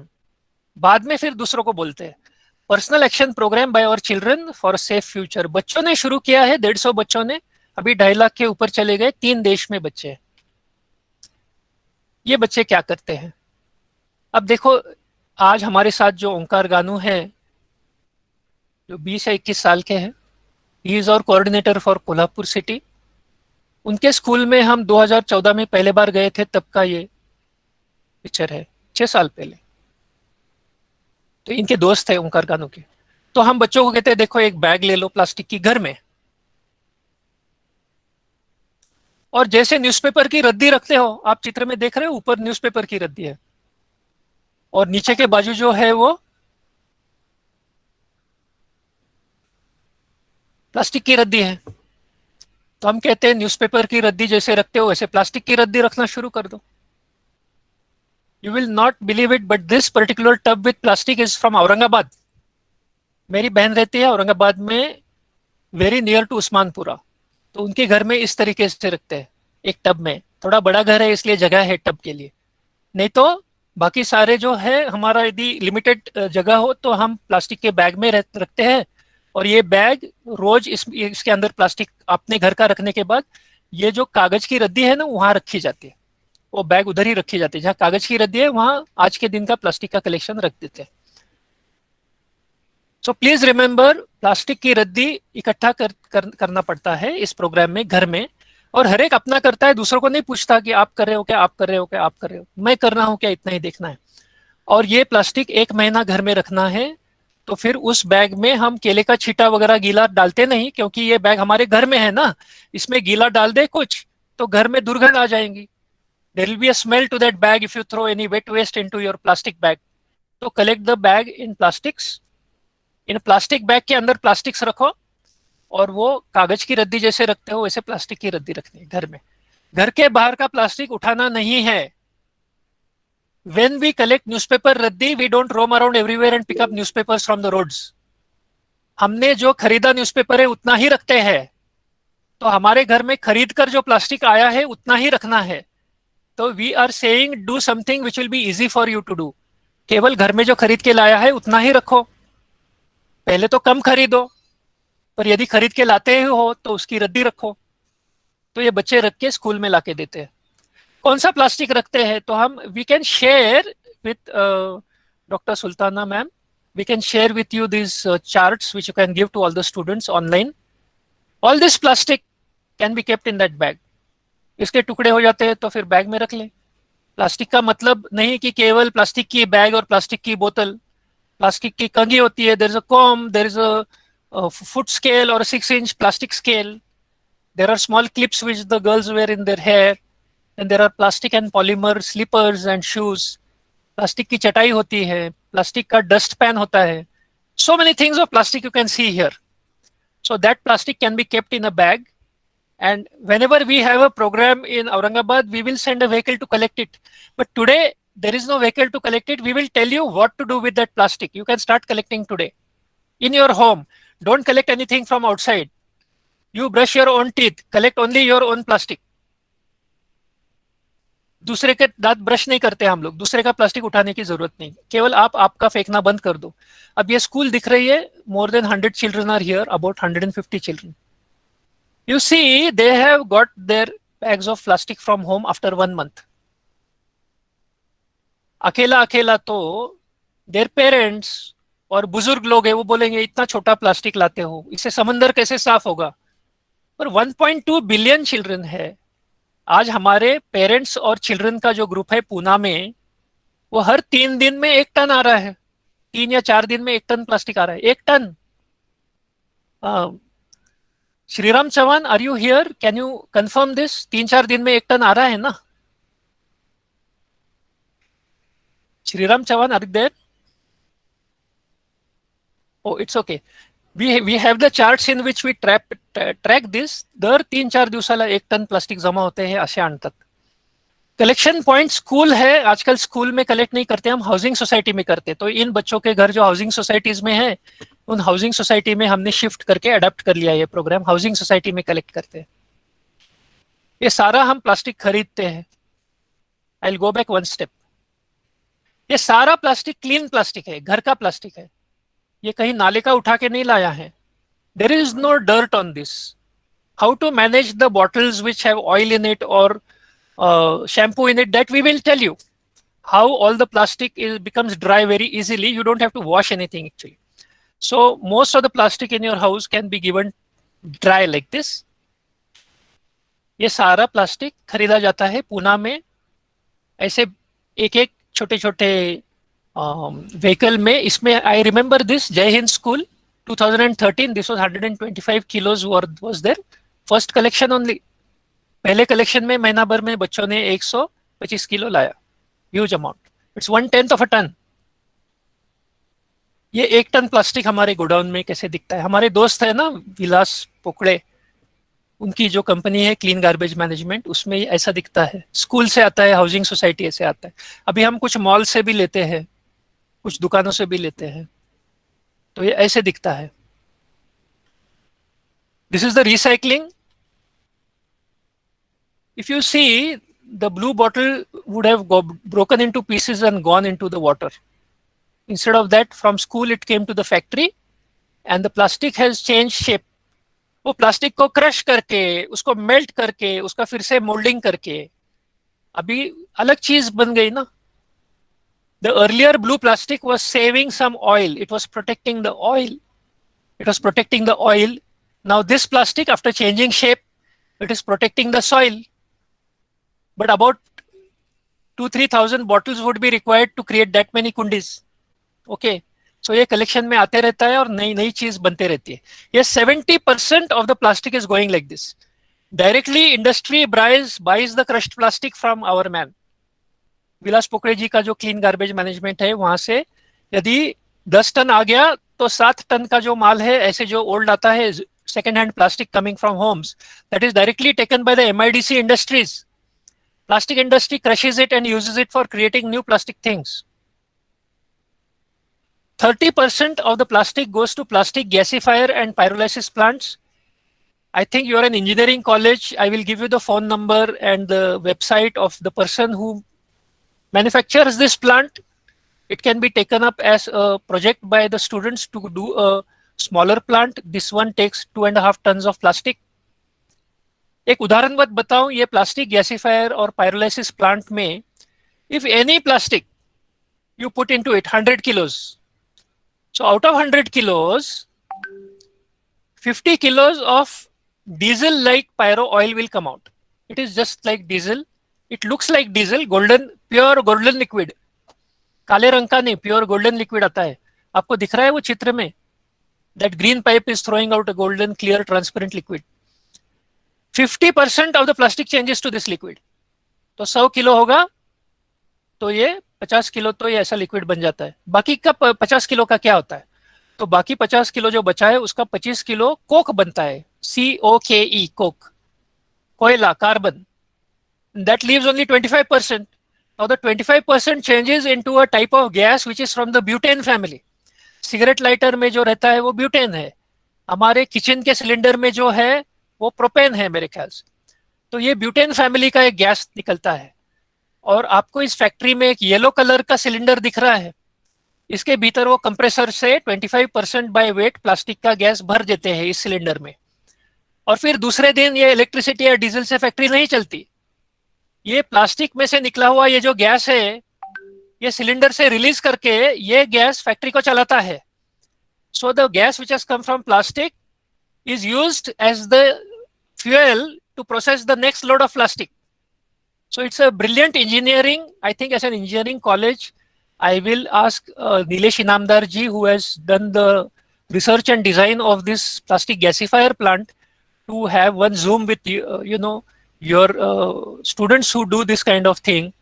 बाद में फिर दूसरों को बोलते हैं. Personal action program by our children for safe future. बच्चों ने शुरू किया है, 150 बच्चों ने, अभी 2.5 लाख के ऊपर चले गए. 3 देश में बच्चे हैं. ये बच्चे क्या करते हैं? अब देखो, आज हमारे साथ जो ओंकार गानू है, जो 20 या 21 साल के हैं, he is our coordinator for Kolhapur city. उनके स्कूल में हम 2014 में पहले बार गए थे, तब का ये पिक्चर है, 6 साल पहले. तो इनके दोस्त है ओंकार गानू के. तो हम बच्चों को कहते हैं देखो एक बैग ले लो प्लास्टिक की घर में, और जैसे न्यूज़पेपर की रद्दी रखते हो, आप चित्र में देख रहे हो, ऊपर न्यूज़पेपर की रद्दी है और नीचे के बाजू जो है वो प्लास्टिक की रद्दी है। तो हम कहते हैं न्यूज़पेपर की रद्दी जैसे रखते हो वैसे प्लास्टिक की रद्दी रखना शुरू कर दो। You will not believe it, but this particular tub with plastic is from Aurangabad. मेरी बहन रहती है औरंगाबाद में, वेरी नियर टू उस्मानपुरा। तो उनके घर में इस तरीके से रखते हैं, एक टब में। थोड़ा बड़ा घर है इसलिए जगह है टब के लिए, नहीं तो बाकी सारे जो है हमारा यदि लिमिटेड जगह हो तो हम प्लास्टिक के बैग में रखते हैं। और ये बैग रोज इसके अंदर प्लास्टिक अपने घर का रखने के बाद ये जो कागज की रद्दी है ना वहां रखी जाती है, वो बैग उधर ही रखी जाती है। जहाँ कागज की रद्दी है वहां आज के दिन का प्लास्टिक का कलेक्शन रख देते हैं। सो प्लीज रिमेंबर, प्लास्टिक की रद्दी इकट्ठा करना पड़ता है इस प्रोग्राम में घर में, और हर एक अपना करता है, दूसरों को नहीं पूछता कि आप कर रहे हो क्या, आप कर रहे हो क्या, आप कर रहे हो, मैं कर रहा हूं क्या, इतना ही देखना है। और ये प्लास्टिक 1 महीना घर में रखना है। तो फिर उस बैग में हम केले का छींटा वगैरह गीला डालते नहीं, क्योंकि ये बैग हमारे घर में है ना, इसमें गीला डाल दे कुछ तो घर में दुर्गंध आ जाएंगी। There will be a smell to that bag if you throw any wet waste into your plastic bag. तो collect the bag in plastics, in plastic bag के अंदर प्लास्टिक्स रखो, और वो कागज की रद्दी जैसे रखते हो वैसे प्लास्टिक की रद्दी रखनी है घर में। घर के बाहर का प्लास्टिक उठाना नहीं है। When we collect newspaper रद्दी, we don't roam around everywhere and pick up newspapers from the roads. हमने जो खरीदा न्यूज़पेपर है उतना ही रखते हैं। तो हमारे घर में खरीद कर जो प्लास्टिक आया है उतना ही रखना है। तो we are saying do something which will be easy for you to do. केवल घर में जो खरीद के लाया है उतना ही रखो। पहले तो कम खरीदो, पर यदि खरीद के लाते ही हो तो उसकी रद्दी रखो। तो ये बच्चे रख के स्कूल में लाके देते हैं। कौन सा प्लास्टिक रखते हैं तो हम we can share with doctor Sultana ma'am, we can share with you this charts which you can give to all the students online. All this plastic can be kept in that bag. इसके टुकड़े हो जाते हैं तो फिर bag में रख लें। प्लास्टिक का मतलब नहीं कि केवल प्लास्टिक की बैग और प्लास्टिक की बोतल। प्लास्टिक की कंघी होती है, there is a comb, there is a foot scale और 6 inch plastic scale. There are small clips which the girls wear in their hair, and there are plastic and polymer slippers and shoes. Plastic की चटाई होती है, plastic का dust pan होता है. So many things of plastic you can see here. So that plastic can be kept in a bag, and whenever we have a program in Aurangabad, we will send a vehicle to collect it. But today there is no vehicle to collect it. We will tell you what to do with that plastic. You can start collecting today in your home. Don't collect anything from outside. You brush your own teeth. Collect only your own plastic. दूसरे के दांत brush नहीं करते हम लोग, दूसरे का plastic उठाने की जरूरत नहीं, केवल आप आपका फेंकना बंद कर दो। अब ये स्कूल दिख रही है, more than 100 children are here, about 150 children. You see, they have got their bags of plastic from home after 1 month. अकेला अकेला तो their parents और बुजुर्ग लोग हैं, वो बोलेंगे इतना छोटा प्लास्टिक लाते हो, इससे समंदर कैसे साफ होगा। पर 1.2 बिलियन चिल्ड्रन है। आज हमारे पेरेंट्स और चिल्ड्रन का जो ग्रुप है पूना में, वो हर 3 दिन में 1 टन आ रहा है। 3 या 4 दिन में 1 टन प्लास्टिक आ रहा है। 1 ton. Shriram Chauhan, are you here? Can you confirm this? 3-4 दिन में 1 टन आ रहा है ना? Shriram Chauhan, are you there? Oh, it's okay. We have the charts in which we track this. दर 3-4 दिवसाला 1 टन प्लास्टिक जमा होते हैं, असे आणतात। कलेक्शन पॉइंट स्कूल है, आजकल स्कूल में कलेक्ट नहीं करते, हम हाउसिंग सोसाइटी में करते। तो इन बच्चों के घर जो हाउसिंग सोसाइटीज में है, उन हाउसिंग सोसाइटी में हमने शिफ्ट करके अडेप्ट कर लिया ये प्रोग्राम, हाउसिंग सोसाइटी में कलेक्ट करते हैं। ये सारा हम प्लास्टिक खरीदते हैं। I will go back 1 step. ये सारा प्लास्टिक क्लीन प्लास्टिक है, घर का प्लास्टिक है, ये कहीं नाले का उठा के नहीं लाया है। There is no dirt on this. How to manage the bottles which have oil in it और shampoo in it, that we will tell you. How all the plastic becomes dry very easily. You don't have to wash anything actually. So most of the plastic in your house can be given dry like this. ये सारा plastic खरीदा जाता है पूना में, ऐसे एक एक छोटे छोटे व्हीकल में। इसमें आई रिमेंबर दिस जय Hind school 2013, this was 125 kilos was their first collection only. पहले कलेक्शन में महीना भर में बच्चों ने 125 किलो लाया, huge amount, it's 1/10 of a ton. ये 1 टन प्लास्टिक हमारे गोडाउन में कैसे दिखता है। हमारे दोस्त है ना विलास पोकड़े, उनकी जो कंपनी है क्लीन गार्बेज मैनेजमेंट, उसमें ऐसा दिखता है। स्कूल से आता है, हाउसिंग सोसाइटी से आता है। अभी हम कुछ मॉल से भी लेते हैं, कुछ दुकानों से भी लेते हैं, तो ये ऐसे दिखता है। This is the recycling. If you see, the blue bottle would have broken into pieces and gone into the water. Instead of that, from school it came to the factory and the plastic has changed shape. वो plastic को crush करके, उसको melt करके, उसका फिर से moulding करके अभी अलग चीज बन गई ना। The earlier blue plastic was saving some oil. It was protecting the oil. It was protecting the oil. Now this plastic, after changing shape, it is protecting the soil. But about 2,000-3,000 bottles would be required to create that many kundis. Okay. So ये collection में आते रहता है और नई नई चीज बनते रहती है। ये 70% of the plastic is going like this. Directly industry buys the crushed plastic from our man. विलास पोकड़े जी का जो क्लीन गार्बेज मैनेजमेंट है, वहां से यदि 10 टन आ गया तो 7 टन का जो माल है, ऐसे जो ओल्ड आता है second hand plastic coming from homes, that is directly taken by the MIDC industries. Plastic industry crushes it and uses it for creating new plastic things. 30% of the plastic goes to plastic gasifier and pyrolysis plants. I think you are an engineering college. I will give you the phone number and the website of the person who manufactures this plant. It can be taken up as a project by the students to do a smaller plant. This one takes 2.5 tons of plastic. एक उदाहरण बताऊं, ये plastic गैसिफायर और pyrolysis plant में, if any plastic you put into it 100 kilos, so out of 100 kilos, 50 kilos of diesel like pyro oil will come out. It is just like diesel. It looks like diesel, golden, pure golden liquid. काले रंग का नहीं, pure golden liquid आता है। आपको दिख रहा है वो चित्र में, that green pipe is throwing out a golden clear transparent liquid. 50% of the plastic changes to this liquid. तो 100 किलो होगा तो ये 50 किलो तो ये ऐसा लिक्विड बन जाता है। बाकी का 50 किलो का क्या होता है? तो बाकी 50 किलो जो बचा है उसका 25 किलो कोक बनता है, COKE, कोक, कोयला, carbon. That leaves only 25%. Now the 25% changes into a type of gas which is from the butane family. Cigarette lighter में जो रहता है वो ब्यूटेन है, हमारे किचन के सिलेंडर में जो है वो प्रोपेन है मेरे ख्याल से। तो ये ब्यूटेन फैमिली का एक गैस निकलता है और आपको इस फैक्ट्री में एक येलो कलर का सिलेंडर दिख रहा है, इसके भीतर वो कंप्रेसर से 25% बाय वेट प्लास्टिक का गैस भर देते हैं इस सिलेंडर में, और फिर दूसरे दिन ये इलेक्ट्रिसिटी या डीजल से फैक्ट्री नहीं चलती। ये प्लास्टिक में से निकला हुआ ये जो गैस है, ये सिलेंडर से रिलीज करके ये गैस फैक्ट्री को चलाता है। So the gas which has come from plastic is used as the fuel to process the next load of plastic. So it's a brilliant engineering. I think as an engineering college, I will ask Nilesh Inamdar ji, who has done the research and design of this plastic gasifier plant, to have one Zoom with your students who do this kind of thing.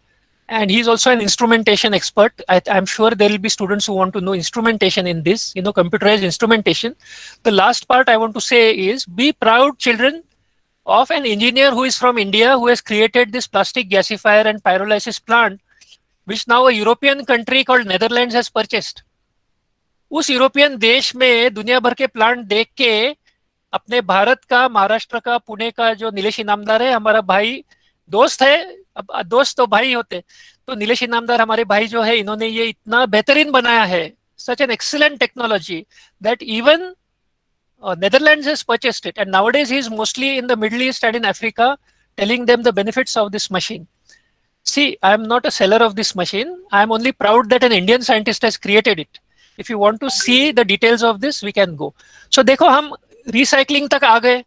And he's also an instrumentation expert. I'm sure there will be students who want to know instrumentation in this, computerized instrumentation. The last part I want to say is, be proud, children, of an engineer who is from India, who has created this plastic gasifier and pyrolysis plant, which now a European country called Netherlands has purchased. उस European देश में दुनिया भर के plant देख के अपने भारत का, महाराष्ट्र का, पुणे का जो नीलेश इनामदार है, हमारा भाई दोस्त है, अब दोस्त तो भाई होते, तो नीलेश इनामदार हमारे भाई जो है, इन्होंने ये इतना बेहतरीन बनाया है, such an excellent technology, that even Netherlands has purchased it, and nowadays he is mostly in the Middle East and in Africa telling them the benefits of this machine. See, I am not a seller of this machine. I am only proud that an Indian scientist has created it. If you want to see the details of this, we can go. So देखो, हम recycling तक आ गए,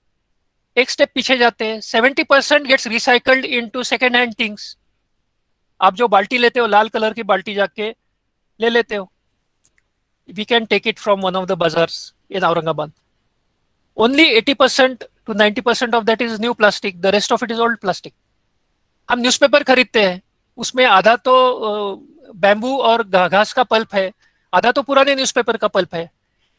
एक step पीछे जाते हैं। 70% gets recycled into second hand things. आप जो बाल्टी लेते हो, लाल कलर की बाल्टी जाके ले लेते हो, we can take it from one of the bazaars in Aurangabad. only 80% to 90% of that is new plastic, the rest of it is old plastic. हम न्यूज़पेपर खरीदते हैं, उसमें आधा तो बैम्बू और घास का पल्प है, आधा तो पुराने न्यूज़पेपर का पल्प है.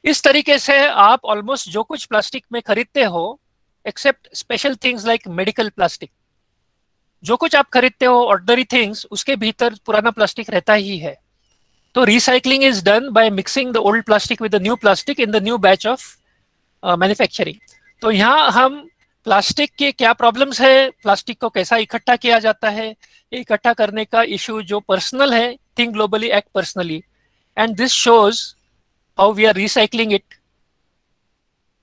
इस तरीके से आप ऑलमोस्ट जो कुछ प्लास्टिक में खरीदते हो, except special things like medical plastic, जो कुछ आप खरीदते हो ऑर्डिनरी थिंग्स, उसके भीतर पुराना प्लास्टिक रहता ही है. तो recycling is done by mixing the old plastic with the new plastic in the new batch of manufacturing. तो यहाँ हम प्लास्टिक के क्या प्रॉब्लम्स है, प्लास्टिक को कैसा इकट्ठा किया जाता है, इकट्ठा करने का इशू जो पर्सनल है, think globally act personally, and this shows how we are recycling it.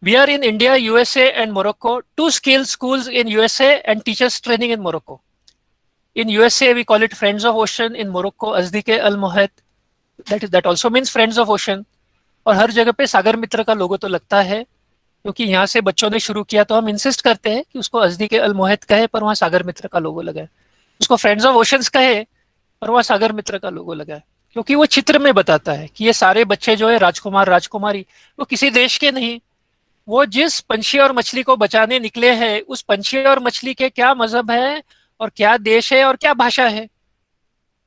We are in India, USA and Morocco, two skill schools in USA and teachers training in Morocco. In USA, we call it Friends of Ocean. In Morocco, Azdike Al Mohet. That also means Friends of Ocean. और हर जगह पे सागर मित्र का लोगो तो लगता है, क्योंकि यहाँ से बच्चों ने शुरू किया तो हम इंसिस्ट करते हैं कि उसको अज़दीके अल मोहित कहे पर वहाँ सागर मित्र का लोगो लगा है, उसको फ्रेंड्स ऑफ ओशंस कहे पर वहाँ सागर मित्र का लोगो लगा है, क्योंकि वो चित्र में बताता है कि ये सारे बच्चे जो है राजकुमार राजकुमारी वो किसी देश के नहीं, वो जिस पंछी और मछली को बचाने निकले हैं उस पंछी और मछली के क्या मजहब है और क्या देश है और क्या भाषा है.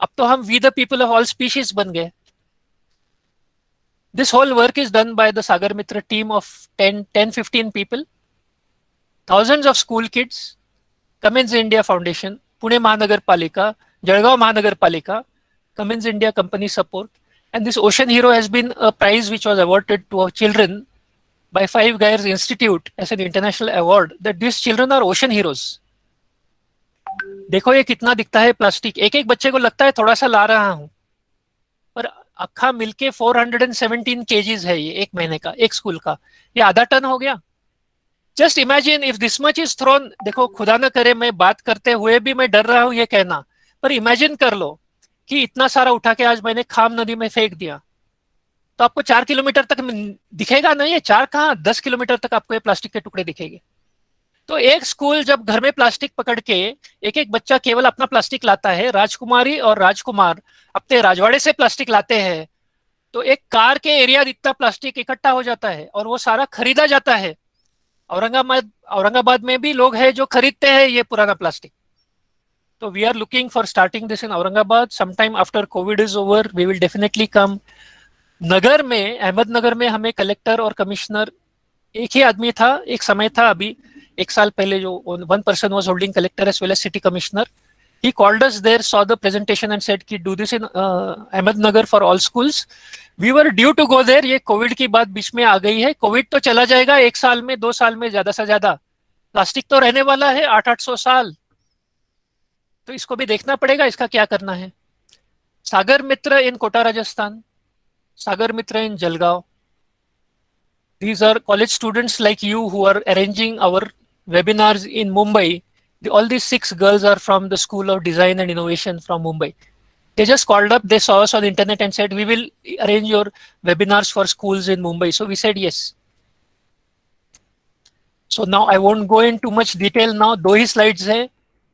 अब तो हम we the people of all species बन गए. This whole work is done by the Sagar Mitra team of 10-15 people. Thousands of school kids, Cummins India Foundation, Pune Mahanagar Palika, Jalgaon Mahanagar Palika, Cummins India Company support. And this Ocean Hero has been a prize which was awarded to our children by Five Guys Institute as an international award, that these children are ocean heroes. देखो ये कितना दिखता है plastic, एक एक बच्चे को लगता है थोड़ा सा ला रहा हूं, पर अक्खा मिलके 417 केजीज है ये एक महीने का, एक स्कूल का, ये आधा टन हो गया. Just imagine if this much is throne. देखो खुदा न करे मैं बात करते हुए भी मैं डर रहा हूं ये कहना, पर इमेजिन कर लो कि इतना सारा उठा के आज मैंने खाम नदी में फेंक दिया, तो आपको 4 किलोमीटर तक दिखेगा नहीं, ये 4 कहाँ 10 किलोमीटर तक आपको ये प्लास्टिक के टुकड़े दिखेंगे. तो एक स्कूल जब घर में प्लास्टिक पकड़ के एक एक बच्चा केवल अपना प्लास्टिक लाता है, राजकुमारी और राजकुमार अपने राजवाड़े से प्लास्टिक लाते हैं, तो एक कार के एरिया जितना प्लास्टिक इकट्ठा हो जाता है और वो सारा खरीदा जाता है. औरंगाबाद में भी लोग हैं जो खरीदते हैं ये पुराना प्लास्टिक. तो we are looking for starting this in Aurangabad. Sometime after Covid is over we will definitely come. नगर में, अहमदनगर में हमें कलेक्टर और कमिश्नर एक ही आदमी था, एक समय था अभी एक साल पहले जो one person was holding collector as well as city commissioner. He called us there, saw the presentation and said कि do this in Ahmednagar for all schools. We were due to go there. ये Covid की बात बीच में आ गई है. Covid तो चला जाएगा 1 साल में 2 साल में ज्यादा से ज्यादा, प्लास्टिक तो रहने वाला है 800-800 साल. तो इसको भी देखना पड़ेगा, इसका क्या करना है. सागर मित्र इन कोटा राजस्थान, सागर मित्र इन Jalgaon. These are college students like you who are arranging our webinars in Mumbai. All these 6 girls are from the School of Design and Innovation from Mumbai. They just called up, they saw us on the internet and said, we will arrange your webinars for schools in Mumbai. So we said yes. So now I won't go into much detail now. 2 he slides है.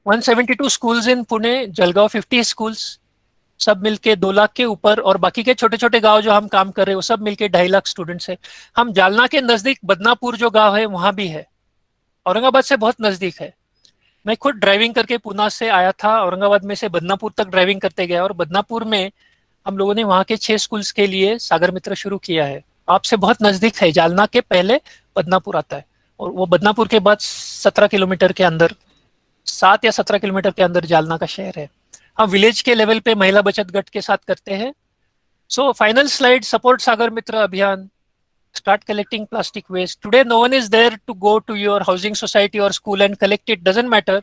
172 schools in Pune, Jalgaon 50 schools. सब मिलके 2 लाख के ऊपर, और बाकी के छोटे छोटे गांव जो हम काम कर रहे हैं वो सब मिलके 2.5 लाख स्टूडेंट्स हैं. हम जालना के नजदीक बदनापुर जो गांव है वहां भी है, औरंगाबाद से बहुत नजदीक है. मैं खुद ड्राइविंग करके पूना से आया था, औरंगाबाद में से बदनापुर तक ड्राइविंग करते गया, और बदनापुर में हम लोगों ने वहां के 6 स्कूल्स के लिए सागर मित्र शुरू किया है. आपसे बहुत नजदीक है, जालना के पहले बदनापुर आता है, और वो बदनापुर के बाद 17 किलोमीटर के अंदर, 7 या 17 किलोमीटर के अंदर जालना का शहर है. हम विलेज के लेवल पे महिला बचत गट के साथ करते हैं. सो फाइनल स्लाइड, सपोर्ट सागर मित्र अभियान, start collecting plastic waste. Today no one is there to go to your housing society or school and collect it, doesn't matter.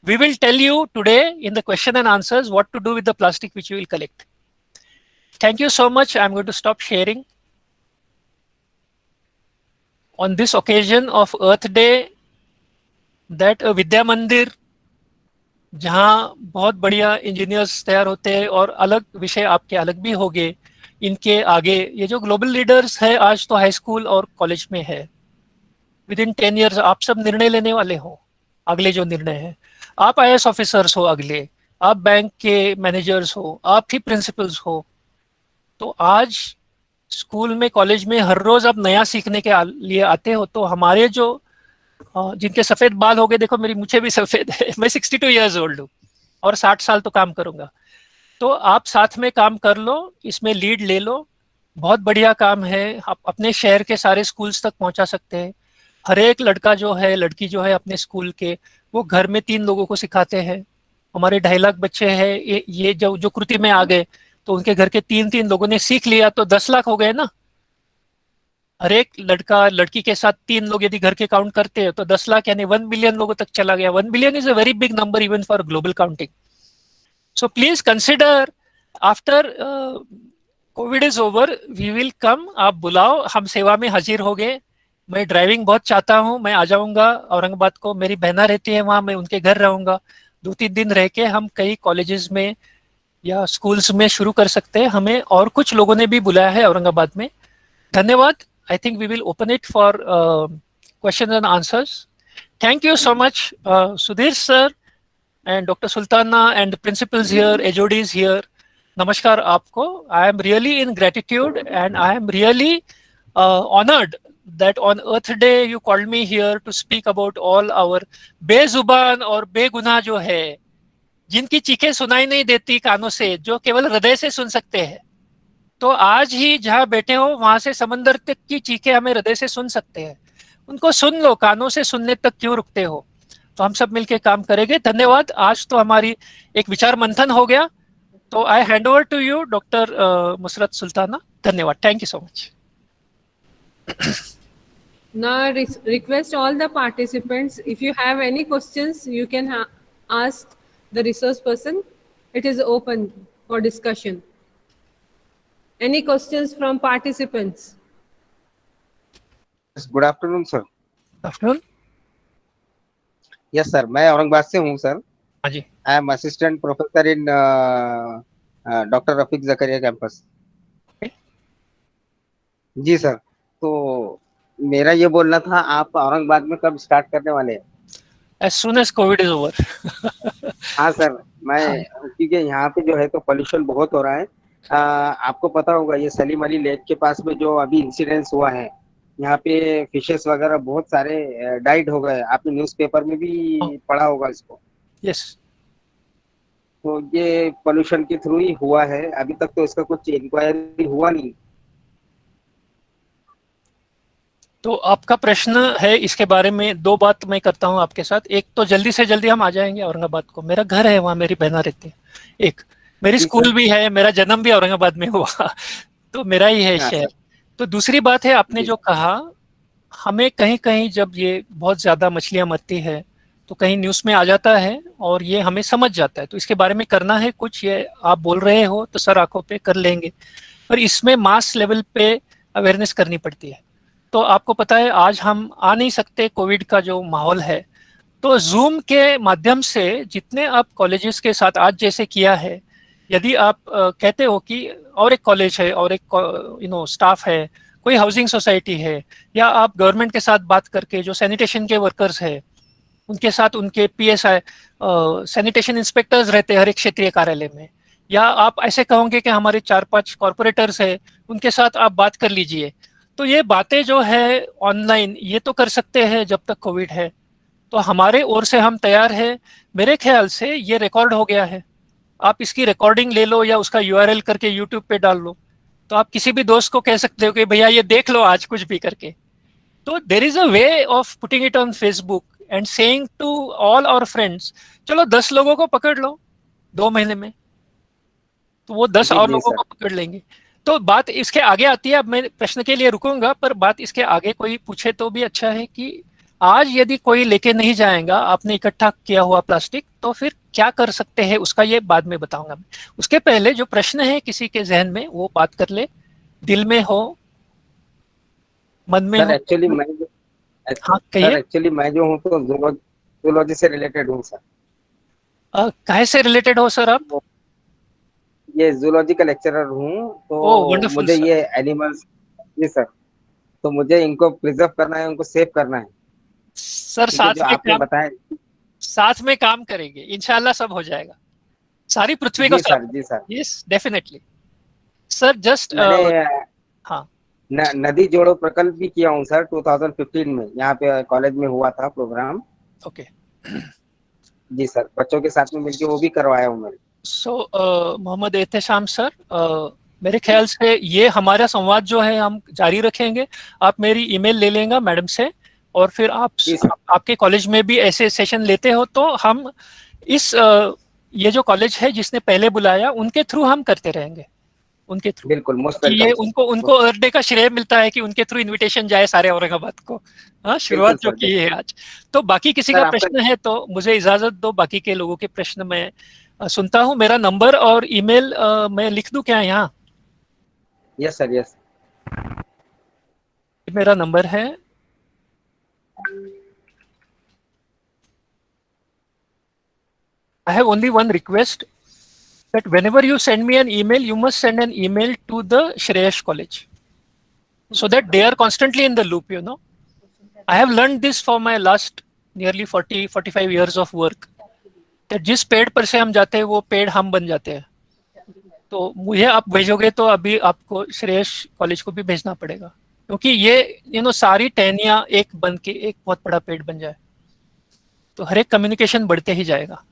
We will tell you today in the question and answers what to do with the plastic which you will collect. Thank you so much. I'm going to stop sharing. On this occasion of Earth Day, that a Vidya Mandir, जहाँ बहुत बढ़िया engineers तैयार होते हैं और अलग विषय आपके अलग भी होंगे, इनके आगे ये जो ग्लोबल लीडर्स है आज तो हाई स्कूल और कॉलेज में है. विद इन 10 years आप सब निर्णय लेने वाले हो. अगले जो निर्णय है, आप IAS ऑफिसर्स हो, अगले आप बैंक के मैनेजर्स हो, आप ही प्रिंसिपल्स हो. तो आज स्कूल में कॉलेज में हर रोज आप नया सीखने के लिए आते हो, तो हमारे जो जिनके सफेद बाल हो गए, देखो मेरी मुझे भी सफेद है, मैं 62 ईयर्स ओल्ड हूँ और 60 साल तो काम करूंगा। तो आप साथ में काम कर लो, इसमें लीड ले लो, बहुत बढ़िया काम है। आप अपने शहर के सारे स्कूल्स तक पहुंचा सकते हैं। हर एक लड़का जो है, लड़की जो है अपने स्कूल के, वो घर में 3 लोगों को सिखाते हैं। हमारे 2.5 लाख बच्चे हैं, ये जो कृति में आ गए, तो उनके घर के 3 लोगों ने सीख लिया, तो 10 लाख हो गए ना। हर एक लड़का लड़की के साथ 3 लोग यदि घर के काउंट करते हैं तो 10 लाख यानी 1 बिलियन लोगों तक चला गया। 1 billion is a very big number even for global counting. So please consider after Covid is over we will come, आप बुलाओ, हम सेवा में हाजिर हो गए। मैं ड्राइविंग बहुत चाहता हूँ, मैं आ जाऊंगा औरंगाबाद को, मेरी बहना रहती है वहां, मैं उनके घर रहूंगा। 2-3 दिन रह के हम कई कॉलेजेस में या स्कूल्स में शुरू कर सकते हैं। हमें और कुछ लोगों ने भी बुलाया है औरंगाबाद में। धन्यवाद। I think we will open it for questions and answers. Thank you so much, Sudhir sir and Dr. Sultana and the principals here, HODs here. Namaskar aapko. I am really in gratitude and I am really honored that on Earth Day you called me here to speak about all our बेजुबान और बेगुनाह जो है, जिनकी चीखें सुनाई नहीं देती कानों से, जो केवल हृदय से सुन सकते हैं। तो आज ही जहां बैठे हो वहां से समंदर तक की चीखें हमें हृदय से सुन सकते हैं। उनको सुन लो, कानों से सुनने तक क्यों रुकते हो। तो हम सब मिलके काम करेंगे। धन्यवाद। आज तो हमारी एक विचार मंथन हो गया। तो I hand over to you doctor Musarrat Sultana. धन्यवाद। Thank you so much. Now request all the participants, if you have any questions you can ask the resource person. It is open for discussion. Any questions from participants? Good afternoon sir. Afternoon. Yes sir, मैं औरंगाबाद से हूँ सर। हाँ जी। I am assistant professor in doctor Rafiq Zakaria campus. जी sir, तो मेरा ये बोलना था, आप औरंगाबाद में कब स्टार्ट करने वाले हैं? As soon as COVID is over. हाँ सर, मैं क्योंकि यहाँ पे जो है तो पोल्यूशन बहुत हो रहा है। आपको पता होगा ये सलीम अली लेक के पास में जो अभी इंसिडेंस हुआ है, यहाँ पे फिशेस वगैरह बहुत सारे डाइड हो गए। आपने न्यूज़पेपर में भी पढ़ा होगा इसको। यस। तो ये पोल्यूशन के थ्रू ही हुआ है, अभी तक तो इसका कुछ इंक्वायरी हुआ नहीं। तो आपका प्रश्न है, इसके बारे में 2 बात मैं करता हूं आपके साथ। एक तो जल्दी से जल्दी हम आ जाएंगे औरंगाबाद को, मेरा घर है वहां, मेरी बहना रहती है। एक मेरी स्कूल भी है, मेरा जन्म भी औरंगाबाद में हुआ तो मेरा ही है शहर। तो दूसरी बात है, आपने जो कहा, हमें कहीं कहीं जब ये बहुत ज्यादा मछलियां मरती है तो कहीं न्यूज में आ जाता है और ये हमें समझ जाता है, तो इसके बारे में करना है कुछ। ये आप बोल रहे हो तो सर आंखों पे कर लेंगे, पर इसमें मास लेवल पे अवेयरनेस करनी पड़ती है। तो आपको पता है आज हम आ नहीं सकते, कोविड का जो माहौल है, तो जूम के माध्यम से जितने आप कॉलेजेस के साथ आज जैसे किया है, यदि आप कहते हो कि और एक कॉलेज है और एक स्टाफ है, कोई हाउसिंग सोसाइटी है, या आप गवर्नमेंट के साथ बात करके जो सैनिटेशन के वर्कर्स है उनके साथ, उनके PSI सैनिटेशन इंस्पेक्टर्स रहते हैं हर एक क्षेत्रीय कार्यालय में, या आप ऐसे कहोगे कि हमारे 4-5 कॉरपोरेटर्स है, उनके साथ आप बात कर लीजिए। तो ये बातें जो है ऑनलाइन ये तो कर सकते हैं जब तक कोविड है, तो हमारे ओर से हम तैयार है। मेरे ख्याल से ये रिकॉर्ड हो गया है, आप इसकी रिकॉर्डिंग ले लो या उसका URL करके यूट्यूब पे डाल लो, तो आप किसी भी दोस्त को कह सकते हो कि भैया ये देख लो आज कुछ भी करके। तो there is a way of putting it on Facebook and saying to all our friends, चलो 10 लोगों को पकड़ लो 2 महीने में, तो वो 10 और लोगों को पकड़ लेंगे। तो बात इसके आगे आती है, अब मैं प्रश्न के लिए रुकूंगा, पर बात इसके आगे कोई पूछे तो भी अच्छा है कि आज यदि कोई लेके नहीं जाएगा आपने इकट्ठा किया हुआ प्लास्टिक, तो फिर क्या कर सकते हैं उसका ये बाद में बताऊंगा मैं। उसके पहले जो प्रश्न है किसी के जहन में, वो बात कर ले, दिल में हो, मन में हो। एक्चुअली मैं हाँ कहिए। एक्चुअली मैं जो हूँ तो जूलॉजी से रिलेटेड हूँ सर। काहे से रिलेटेड हो सर आप? ये जूलॉजी का लेक्चरर हूँ, तो मुझे ये एनिमल्स, जी सर, तो मुझे इनको प्रिजर्व करना है, उनको सेव करना है सर। साथ में काम करेंगे, इंशाल्लाह सब हो जाएगा, सारी पृथ्वी को। जी सर, जी sir, yes definitely sir. Just हाँ नदी जोड़ो प्रकल्प भी किया हूँ सर, 2015 में यहाँ पे कॉलेज में हुआ था प्रोग्राम। ओके। जी सर, बच्चों के साथ में मिलके वो भी करवाया हूँ मैंने। सो मोहम्मद एहतेशाम सर, मेरे ख्याल से ये हमारा संवाद जो है हम जारी रखेंगे। आप मेरी ईमेल ले लेंगे मैडम से, और फिर जी सर। आपके कॉलेज में भी ऐसे सेशन लेते हो तो हम इस ये जो कॉलेज है जिसने पहले बुलाया उनके थ्रू हम करते रहेंगे, उनके थ्रू। बिल्कुल, मोस्ट कि ये वेलकम उनको उनको अर्थ डे का श्रेय मिलता है कि उनके थ्रू इनविटेशन जाए सारे औरंगाबाद को। हाँ, बिल्कुल शुरुआत जो सर, की है बिल्कुल। आज। तो बाकी किसी का सर आपका, प्रश्न है तो मुझे इजाजत दो, बाकी के लोगों के प्रश्न मैं सुनता हूँ। मेरा नंबर और ईमेल मैं लिख दूं क्या यहाँ? Yes sir, yes. मेरा नंबर है I have only one request, that whenever you send me an email, you must send an email to the Shreyash College, so that they are constantly in the loop, you know. I have learned this for my last nearly 45 years of work, that जिस पेड़ पर से हम जाते हैं वो पेड़ हम बन जाते हैं। तो मुझे आप भेजोगे तो अभी आपको श्रेयस कॉलेज को भी भेजना पड़ेगा, क्योंकि ये सारी टहनियाँ एक बन के एक बहुत बड़ा पेड़ बन जाए, तो हर एक कम्युनिकेशन बढ़ते ही जाएगा।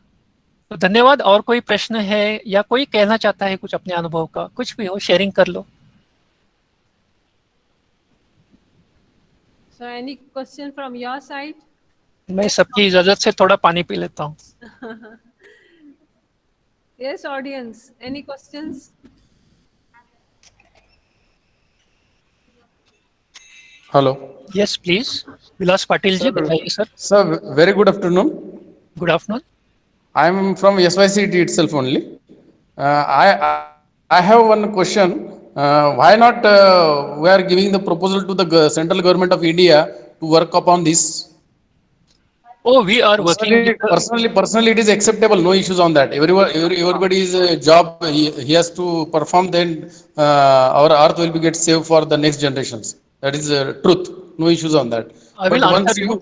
तो धन्यवाद। और कोई प्रश्न है या कोई कहना चाहता है कुछ अपने अनुभव का, कुछ भी हो शेयरिंग कर लो। So any question from your side? मैं सबकी इजाजत से थोड़ा पानी पी लेता हूँ। Yes, audience, any questions? Hello. Yes please, Vilas Patil ji बताइए sir. Sir, very good afternoon. Good afternoon. I am from SYCT itself only. I have one question. Why not we are giving the proposal to the central government of India to work upon this? Oh, we are working with Personally, it is acceptable. No issues on that. Everybody's job he has to perform. Then our earth will be get saved for the next generations. That is truth. No issues on that. I But will answer you.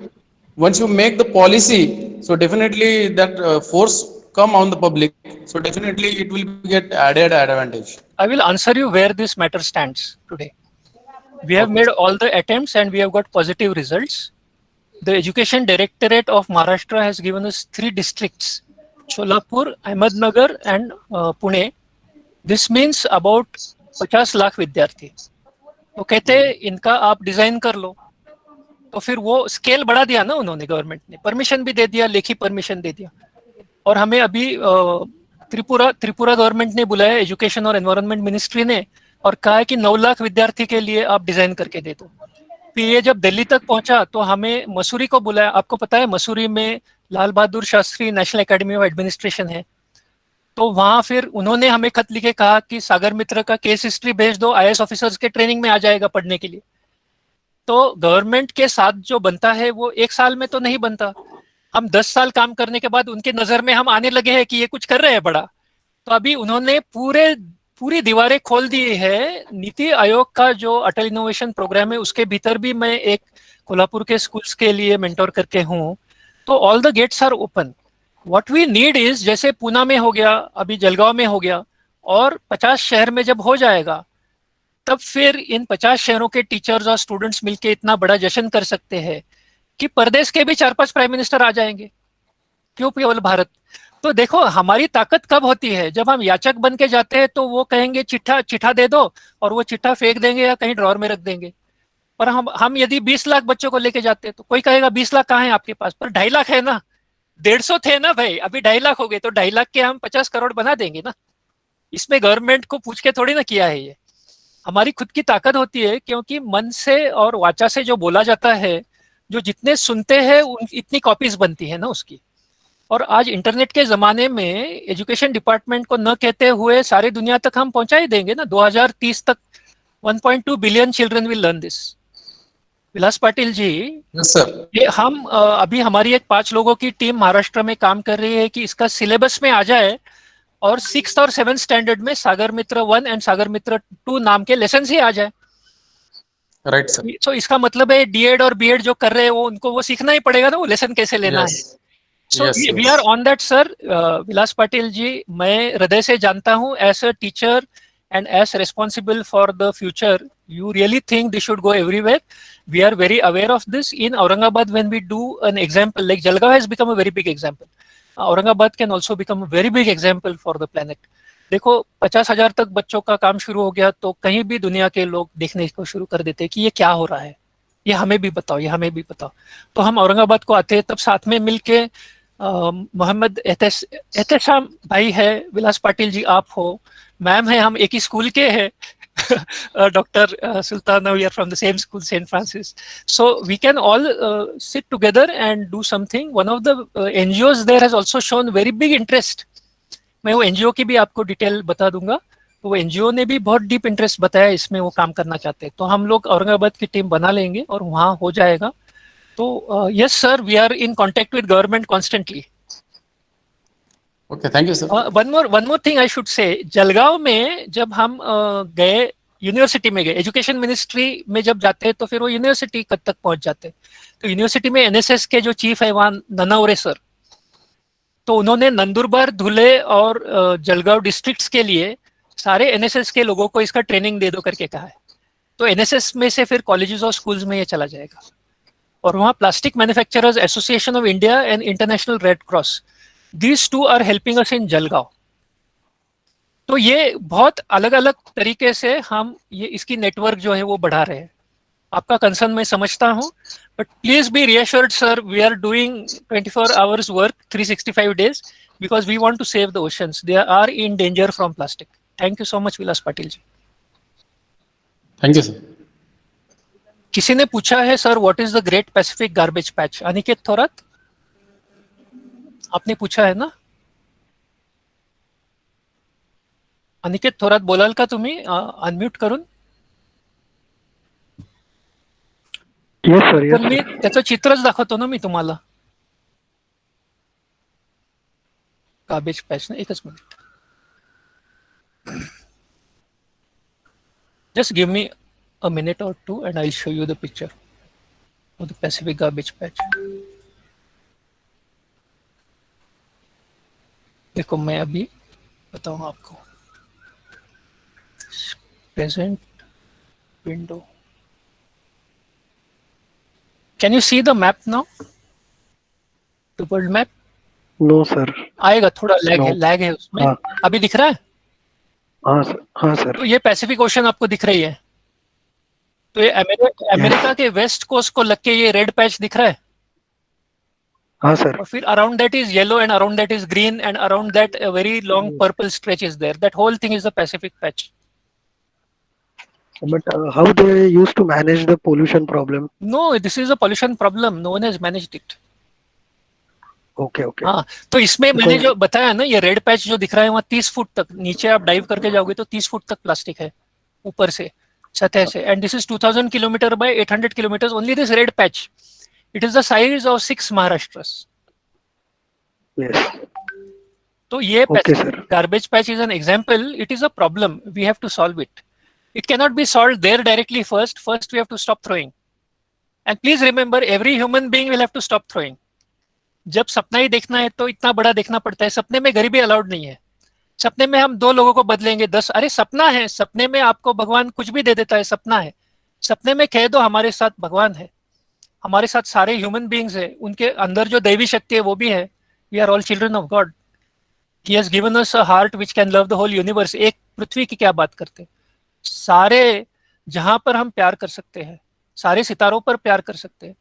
once you make the policy, so definitely that force come on the public. So definitely it will get added advantage. I will answer you where this matter stands today. We have Okay. made all the attempts and we have got positive results. The Education Directorate of Maharashtra has given us 3 districts, Cholapur, Ahmednagar and Pune. This means about 50 lakh विद्यार्थी। तो कहते हैं इनका आप design कर लो, तो फिर वो स्केल बढ़ा दिया ना उन्होंने, गवर्नमेंट ने परमिशन भी दे दिया, लेखी परमिशन दे दिया। और हमें अभी त्रिपुरा गवर्नमेंट ने बुलाया, एजुकेशन और एनवायरनमेंट मिनिस्ट्री ने, और कहा है कि 9 लाख विद्यार्थी के लिए आप डिजाइन करके दे दो। फिर ये जब दिल्ली तक पहुंचा तो हमें मसूरी को बुलाया। आपको पता है मसूरी में Lal Bahadur Shastri national academy of administration है, तो वहां फिर उन्होंने हमें खत लिखे कहा कि सागर मित्र का केस हिस्ट्री भेज दो, आईएएस ऑफिसर्स के ट्रेनिंग में आ जाएगा पढ़ने के लिए। तो गवर्नमेंट के साथ जो बनता है वो 1 साल में तो नहीं बनता। हम 10 साल काम करने के बाद उनके नजर में हम आने लगे हैं कि ये कुछ कर रहे हैं बड़ा। तो अभी उन्होंने पूरी दीवारें खोल दी है। नीति आयोग का जो अटल इनोवेशन प्रोग्राम है उसके भीतर भी मैं एक कोल्हापुर के स्कूल्स के लिए मेंटोर करके हूँ। तो all the gates are open. What we need is, जैसे पूना में हो गया, अभी जलगांव में हो गया, और 50 शहर में जब हो जाएगा तब फिर इन 50 शहरों के टीचर्स और स्टूडेंट्स मिलके इतना बड़ा जश्न कर सकते हैं कि परदेश के भी 4-5 प्राइम मिनिस्टर आ जाएंगे, क्यों केवल भारत। तो देखो हमारी ताकत कब होती है, जब हम याचक बन के जाते हैं तो वो कहेंगे चिट्ठा दे दो, और वो चिट्ठा फेंक देंगे या कहीं ड्रॉर में रख देंगे। पर हम यदि 20 लाख बच्चों को लेके जाते हैं तो कोई कहेगा 20 लाख कहाँ है आपके पास, पर 2.5 लाख है ना, 150 थे ना भाई, अभी 2.5 लाख हो गए, तो 2.5 लाख के हम 50 करोड़ बना देंगे ना। इसमें गवर्नमेंट को पूछ के थोड़ी ना किया है, ये हमारी खुद की ताकत होती है। क्योंकि मन से और वाचा से जो बोला जाता है, जो जितने सुनते हैं इतनी कॉपीज बनती है ना उसकी। और आज इंटरनेट के जमाने में एजुकेशन डिपार्टमेंट को न कहते हुए सारी दुनिया तक हम पहुंचा ही देंगे ना। 2030 तक 1.2 billion children will learn this. Vilas Patil ji, Yes, sir. ये हम अभी हमारी एक 5 लोगों की टीम महाराष्ट्र में काम कर रही है कि इसका सिलेबस में आ जाए, और 6th और 7th स्टैंडर्ड में सागर मित्र 1 एंड सागर मित्र 2 नाम के लेसन ही आ जाए। Right, sir. तो इसका मतलब है डीएड और बीएड जो कर रहे हैं वो उनको वो सीखना ही पड़ेगा ना, वो लेसन कैसे लेना है। Yes. So Yes, we yes. Are on that sir. Vilas Patil ji, मैं हृदय से जानता हूँ as a teacher and as responsible for the future, you really think this should go everywhere. We are very aware of this. In Aurangabad, when we do an example, like Jalgaon has become a very big example. Aurangabad can also become a very big example for the planet. देखो 50,000 तक बच्चों का काम शुरू हो गया तो कहीं भी दुनिया के लोग देखने को शुरू कर देते हैं कि ये क्या हो रहा है, ये हमें भी बताओ, ये हमें भी बताओ. तो हम औरंगाबाद को आते हैं तब साथ में मिलके मोहम्मद एहतेशाम भाई है, विलास पाटिल जी आप हो, मैम है, हम एक ही स्कूल के हैं. Dr. Sultana, we are from the same school, St. Francis. So we can all sit together and do something. One of the NGOs there has also shown very big interest. मैं वो NGO की भी आपको detail बता दूंगा. तो वो NGO ने भी बहुत डीप इंटरेस्ट बताया इसमें, वो काम करना चाहते हैं. तो हम लोग औरंगाबाद की टीम बना लेंगे और वहाँ हो जाएगा. तो yes sir, we are in contact with government constantly. Okay, thank you, sir. One more thing I should say. Jalgaon में जब हम गए, यूनिवर्सिटी में गए, एजुकेशन मिनिस्ट्री में जब जाते हैं तो फिर वो यूनिवर्सिटी तक पहुंच जाते हैं. तो यूनिवर्सिटी में एनएसएस के जो चीफ है वहाँ ननावरे सर, तो उन्होंने नंदुरबार, धुले और जलगांव डिस्ट्रिक्ट्स के लिए सारे एनएसएस के लोगों को इसका ट्रेनिंग दे दो करके कहा है. तो एनएसएस में से फिर कॉलेजेस और स्कूल्स में ये चला जाएगा. और वहाँ plastic manufacturers association of India and international red cross, these two are helping us in Jalgaon. तो ये बहुत अलग अलग तरीके से हम ये इसकी नेटवर्क जो है वो बढ़ा रहे हैं. आपका कंसर्न मैं समझता हूँ, but please be reassured sir, we are doing 24 hours work 365 days because we want to save the oceans. They are in danger from plastic. Thank you so much Vilas Patil ji. Thank you, sir. किसी ने पूछा है sir what is the great Pacific garbage patch. Aniket Thorat आपने पूछा है ना. अनिकेत थोरात बोलाल का तुम्ही अनम्यूट करून. येस सर, येस पण मी त्याचं चित्रच दाखवतो ना मी तुम्हाला. गार्बेज पैच ना, एकच minute. Just give me a minute or two and I'll show you the picture of the Pacific garbage patch. देखो मैं अभी बताऊंगा आपको. Present window. Can you see the map now? The world map? No sir. आएगा, थोड़ा lag No. है, lag है उसमें. हाँ. अभी दिख रहा है. हाँ सर, हाँ सर. तो ये पैसिफिक ओशन आपको दिख रही है. तो ये अमेरिका के वेस्ट कोस्ट को लग के ये रेड पैच दिख रहा है. हाँ सर. और फिर around that is yellow and around that is green and around that a very long purple stretch is there. That whole thing is the Pacific patch. But how they used to manage the pollution problem? No, this is a pollution problem. No one has managed it. Okay, okay. हाँ, तो इसमें मैंने जो बताया ना, ये red patch जो दिख रहा है वहाँ 30 फुट तक नीचे आप डाइव करके जाओगे तो 30 फुट तक प्लास्टिक है ऊपर से, सतह से. And this is 2000 kilometre by 800 kilometre. Only this red patch, it is the size of 6 महाराष्ट्रस. Yes. तो ये Okay, sir. garbage patch is an example. It is a problem. We have to solve it. It cannot be solved there directly first. First, we have to stop throwing. And please remember, every human being will have to stop throwing. जब सपना ही देखना है तो इतना बड़ा देखना पड़ता है. सपने में गरीबी अलाउड नहीं है. सपने में हम 2 लोगों को बदलेंगे 10. अरे सपना है, सपने में आपको भगवान कुछ भी दे देता है. सपना है, सपने में कह दो हमारे साथ भगवान है, हमारे साथ सारे ह्यूमन बींग्स है, उनके अंदर जो दैवी शक्ति है वो भी है. We are all children of God. He has given us a heart which can love the whole universe. एक पृथ्वी की क्या बात करते हैं, सारे जहां पर हम प्यार कर सकते हैं, सारे सितारों पर प्यार कर सकते हैं.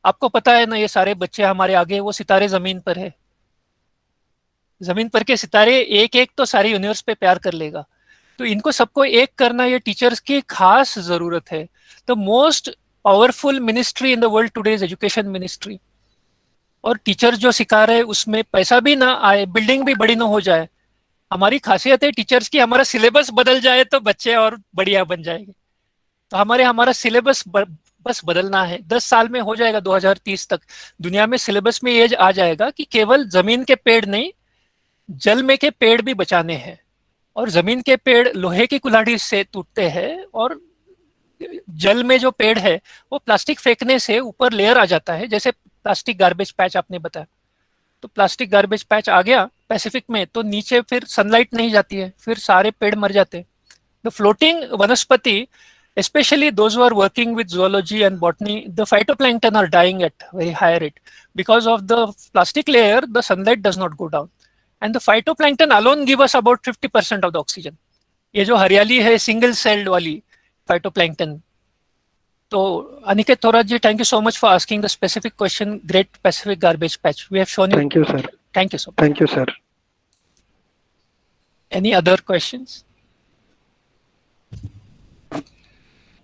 आपको पता है ना, ये सारे बच्चे हमारे आगे, वो सितारे जमीन पर है. जमीन पर के सितारे एक एक तो सारे यूनिवर्स पे प्यार कर लेगा. तो इनको सबको एक करना ये टीचर्स की खास जरूरत है. The most powerful ministry in the world today is education ministry. और टीचर जो सिखा रहे उसमें पैसा भी ना आए, बिल्डिंग भी बड़ी ना हो जाए. हमारी खासियत है टीचर्स की, हमारा सिलेबस बदल जाए तो बच्चे और बढ़िया बन जाएंगे. तो हमारा सिलेबस बस बदलना है. 10 साल में हो जाएगा. 2030 तक दुनिया में सिलेबस में ये आ जाएगा कि केवल जमीन के पेड़ नहीं, जल में के पेड़ भी बचाने हैं. और जमीन के पेड़ लोहे की कुल्हाड़ी से टूटते हैं और जल में जो पेड़ है वो प्लास्टिक फेंकने से ऊपर लेयर आ जाता है. जैसे प्लास्टिक गार्बेज पैच आपने बताया, तो प्लास्टिक गार्बेज पैच आ गया पैसिफिक में तो नीचे फिर सनलाइट नहीं जाती है, फिर सारे पेड़ मर जाते हैं. The floating vanaspati, especially those who are working with zoology and botany, the phytoplankton are dying at very high rate. Because of the plastic layer, the sunlight does not go down. And the phytoplankton alone give us about 50% of the oxygen. ये जो हरियाली है single celled वाली phytoplankton. So Aniket Thorat ji, thank you so much for asking the specific question. Great Pacific Garbage Patch. We have shown you. Thank you, sir. Thank you so much. Thank you, sir. Any other questions?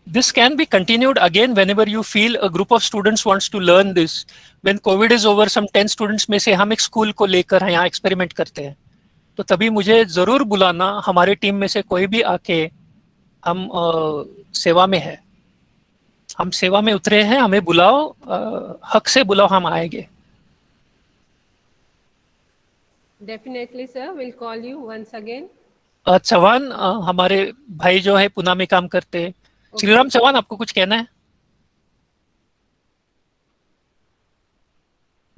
This can be continued again whenever you feel a group of students wants to learn this. When COVID is over, some 10 students में से हम एक school को लेकर यहाँ experiment करते हैं, तो तभी मुझे जरूर बुलाना. हमारे टीम में से कोई भी आके, हम सेवा में है, हम सेवा में उतरे हैं, हमें बुलाओ, हक से बुलाओ, हम आएंगे. Definitely, sir. We'll call you once again. Chauhan हमारे भाई जो है पुणे में काम करते हैं. श्रीराम चौहान, आपको कुछ कहना है?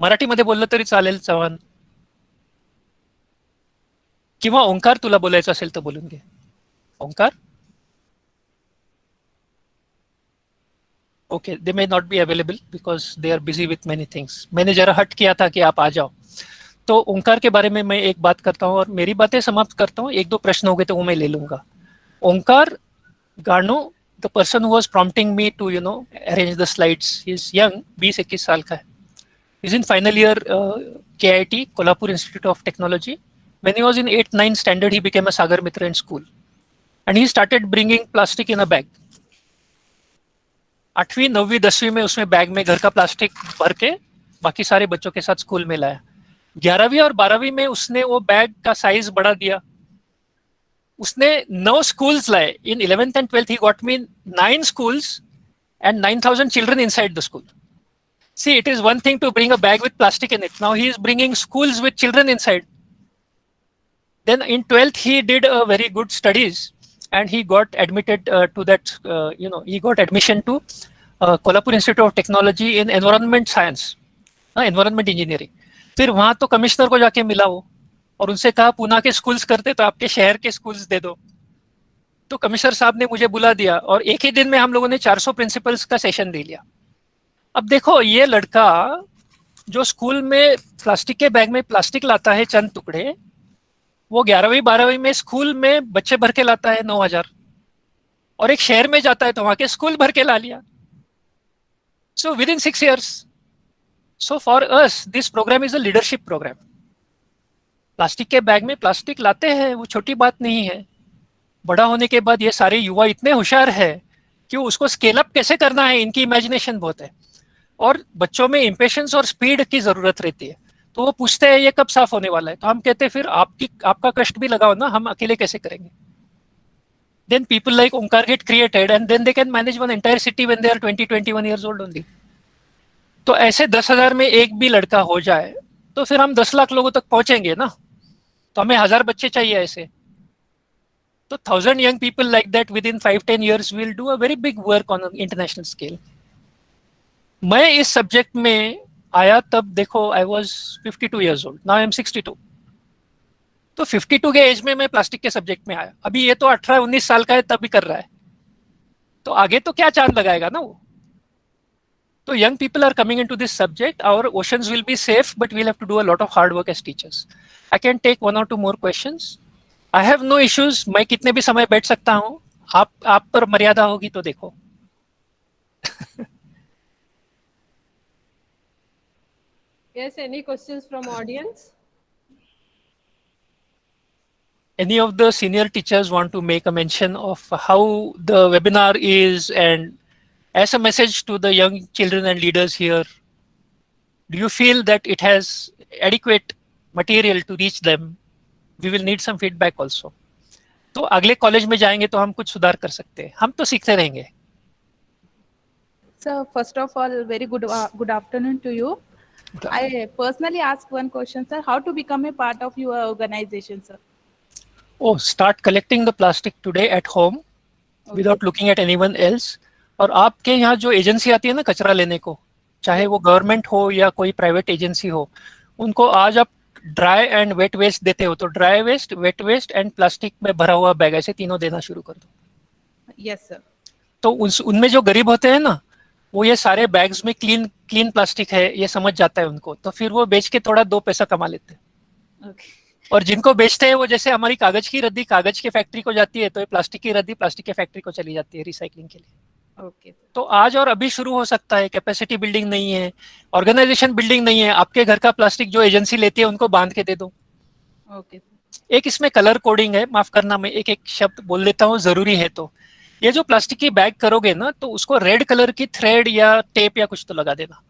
मराठीमध्ये बोललं तरी चालेल चव्हाण, किंवा ओंकार तुला बोलायचं असेल तर बोलून घे. ओंकार? Okay, they may not be available because they are busy with many things. मैंने जरा हट किया था कि आप आ जाओ. तो ओंकार के बारे में मैं एक बात करता हूँ और मेरी बातें समाप्त करता हूँ. एक दो प्रश्न हो गए तो वो मैं ले लूंगा. ओंकार गानो, the person who was prompting me to arrange the slides, he's young, 20-21 साल का है. He's in final year KIT, Kolhapur Institute of Technology. When he was in 8th-9th standard, he became a Sagar Mitra in school, and he started bringing plastic in a bag. 8वीं 9वीं 10वीं में उसमें bag में घर का plastic भर के बाकी सारे बच्चों के साथ स्कूल में लाया. 11वीं और 12वीं में उसने वो बैग का साइज बढ़ा दिया. उसने 9 schools लाए. In 11th and 12th, he got me 9 schools and 9,000 children inside the school. See, it is one thing to bring a bag with plastic in it. Now he is bringing schools with children inside. Then in 12th, he did a very good studies and he got admitted to that, he got admission to Kolhapur Institute of Technology in Environment Science, Environment Engineering. फिर वहां तो commissioner को जाके मिला वो और उनसे कहा पुणे के स्कूल्स करते तो आपके शहर के स्कूल्स दे दो. तो कमिश्नर साहब ने मुझे बुला दिया और एक ही दिन में हम लोगों ने 400 प्रिंसिपल्स का सेशन दे लिया. अब देखो, ये लड़का जो स्कूल में प्लास्टिक के बैग में प्लास्टिक लाता है चंद टुकड़े, वो 11वीं 12वीं में स्कूल में बच्चे भर के लाता है 9,000, और एक शहर में जाता है तो वहां के स्कूल भर के ला लिया. So within 6 years. So for us this program is a leadership program. Plastic के बैग में प्लास्टिक लाते हैं, वो छोटी बात नहीं है. बड़ा होने के बाद ये सारे युवा इतने होशियार है कि उसको स्केल अप कैसे करना है, इनकी इमेजिनेशन बहुत है. और बच्चों में इम्पेशंस और स्पीड की जरूरत रहती है. तो वो पूछते हैं ये कब साफ होने वाला है, तो हम कहते हैं फिर आपका कष्ट भी लगाओ ना, हम अकेले कैसे करेंगे. Then people like Omkar get created and then they can manage one entire city when they are 20-21 years old only. तो ऐसे 10,000 में एक भी लड़का हो जाए तो फिर हम 10 लाख लोगों तक पहुंचेंगे ना. तो हमें 1000 बच्चे चाहिए ऐसे. तो 1000 young people like that within 5-10 years will do a very big work on an international scale. मैं इस सब्जेक्ट में आया तब देखो I was 52 years old. Now I am 62. तो 52 के एज में मैं प्लास्टिक के सब्जेक्ट में आया. अभी ये तो 18-19 साल का है तब भी कर रहा है. तो आगे तो क्या चांद लगाएगा ना वो. So young people are coming into this subject. Our oceans will be safe, but we'll have to do a lot of hard work as teachers. I can take 1 or 2 more questions. I have no issues. मैं कितने भी समय बैठ सकता हूँ. आप पर मर्यादा होगी तो देखो. Yes, any questions from audience? Any of the senior teachers want to make a mention of how the webinar is, and as a message to the young children and leaders here, do you feel that it has adequate material to reach them? We will need some feedback also. तो अगले college में जाएंगे तो हम कुछ सुधार कर सकते हैं. हम तो सीखते रहेंगे. Sir, first of all, very good afternoon to you. I personally ask one question, sir. How to become a part of your organization, sir? Oh, start collecting the plastic today at home, without looking at anyone else. और आपके यहाँ जो agency आती है ना कचरा लेने को, चाहे वो गवर्नमेंट हो या कोई प्राइवेट एजेंसी हो, उनको आज आप ड्राई एंड वेट वेस्ट देते हो तो dry waste, wet waste and plastic में भरा हुआ बैग, ऐसे तीनों देना शुरू कर दो। Yes, sir. तो उनमें जो गरीब होते हैं ना, वो ये सारे बैग्स में क्लीन प्लास्टिक है ये समझ जाता है उनको, तो फिर वो बेच के थोड़ा 2 पैसा कमा लेते हैं। Okay. और जिनको बेचते हैं वो, जैसे हमारी कागज की रद्दी कागज के फैक्ट्री को जाती है, तो ये प्लास्टिक की रद्दी प्लास्टिक के फैक्ट्री को चली जाती है रिसाइकलिंग के लिए। Okay. तो आज और अभी शुरू हो सकता है, कैपेसिटी बिल्डिंग नहीं है, ऑर्गेनाइजेशन बिल्डिंग नहीं है, आपके घर का प्लास्टिक जो एजेंसी लेती है उनको बांध के दे दो। Okay. एक इसमें कलर कोडिंग है, माफ करना मैं एक शब्द बोल देता हूँ जरूरी है, तो ये जो प्लास्टिक की बैग करोगे ना, तो उसको रेड कलर की थ्रेड या टेप या कुछ तो लगा देना,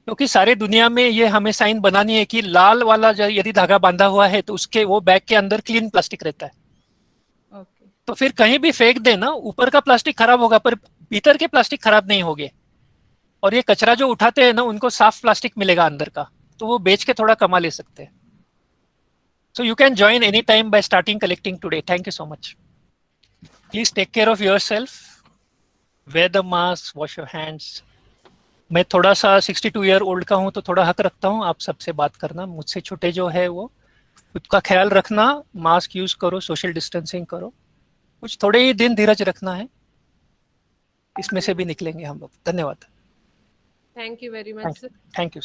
क्योंकि सारे दुनिया में ये हमें साइन बनानी है कि लाल वाला यदि धागा बांधा हुआ है तो उसके वो बैग के अंदर क्लीन प्लास्टिक रहता है। Okay. तो फिर कहीं भी फेंक देना, ऊपर का प्लास्टिक खराब होगा पर भीतर के प्लास्टिक खराब नहीं होंगे, और ये कचरा जो उठाते हैं ना उनको साफ प्लास्टिक मिलेगा अंदर का, तो वो बेच के थोड़ा कमा ले सकते हैं। So you can join anytime by starting collecting today. Thank you so much. Please take care of yourself. Wear the mask, wash your hands. मैं थोड़ा सा 62 ईयर ओल्ड का हूँ तो थोड़ा हक रखता हूँ आप सबसे बात करना, मुझसे छोटे जो है वो खुद का ख्याल रखना, मास्क यूज करो, सोशल डिस्टेंसिंग करो, कुछ थोड़े ही दिन धीरज रखना है, इसमें से भी निकलेंगे हम लोग। धन्यवाद। Thank you very much, sir. Thank you.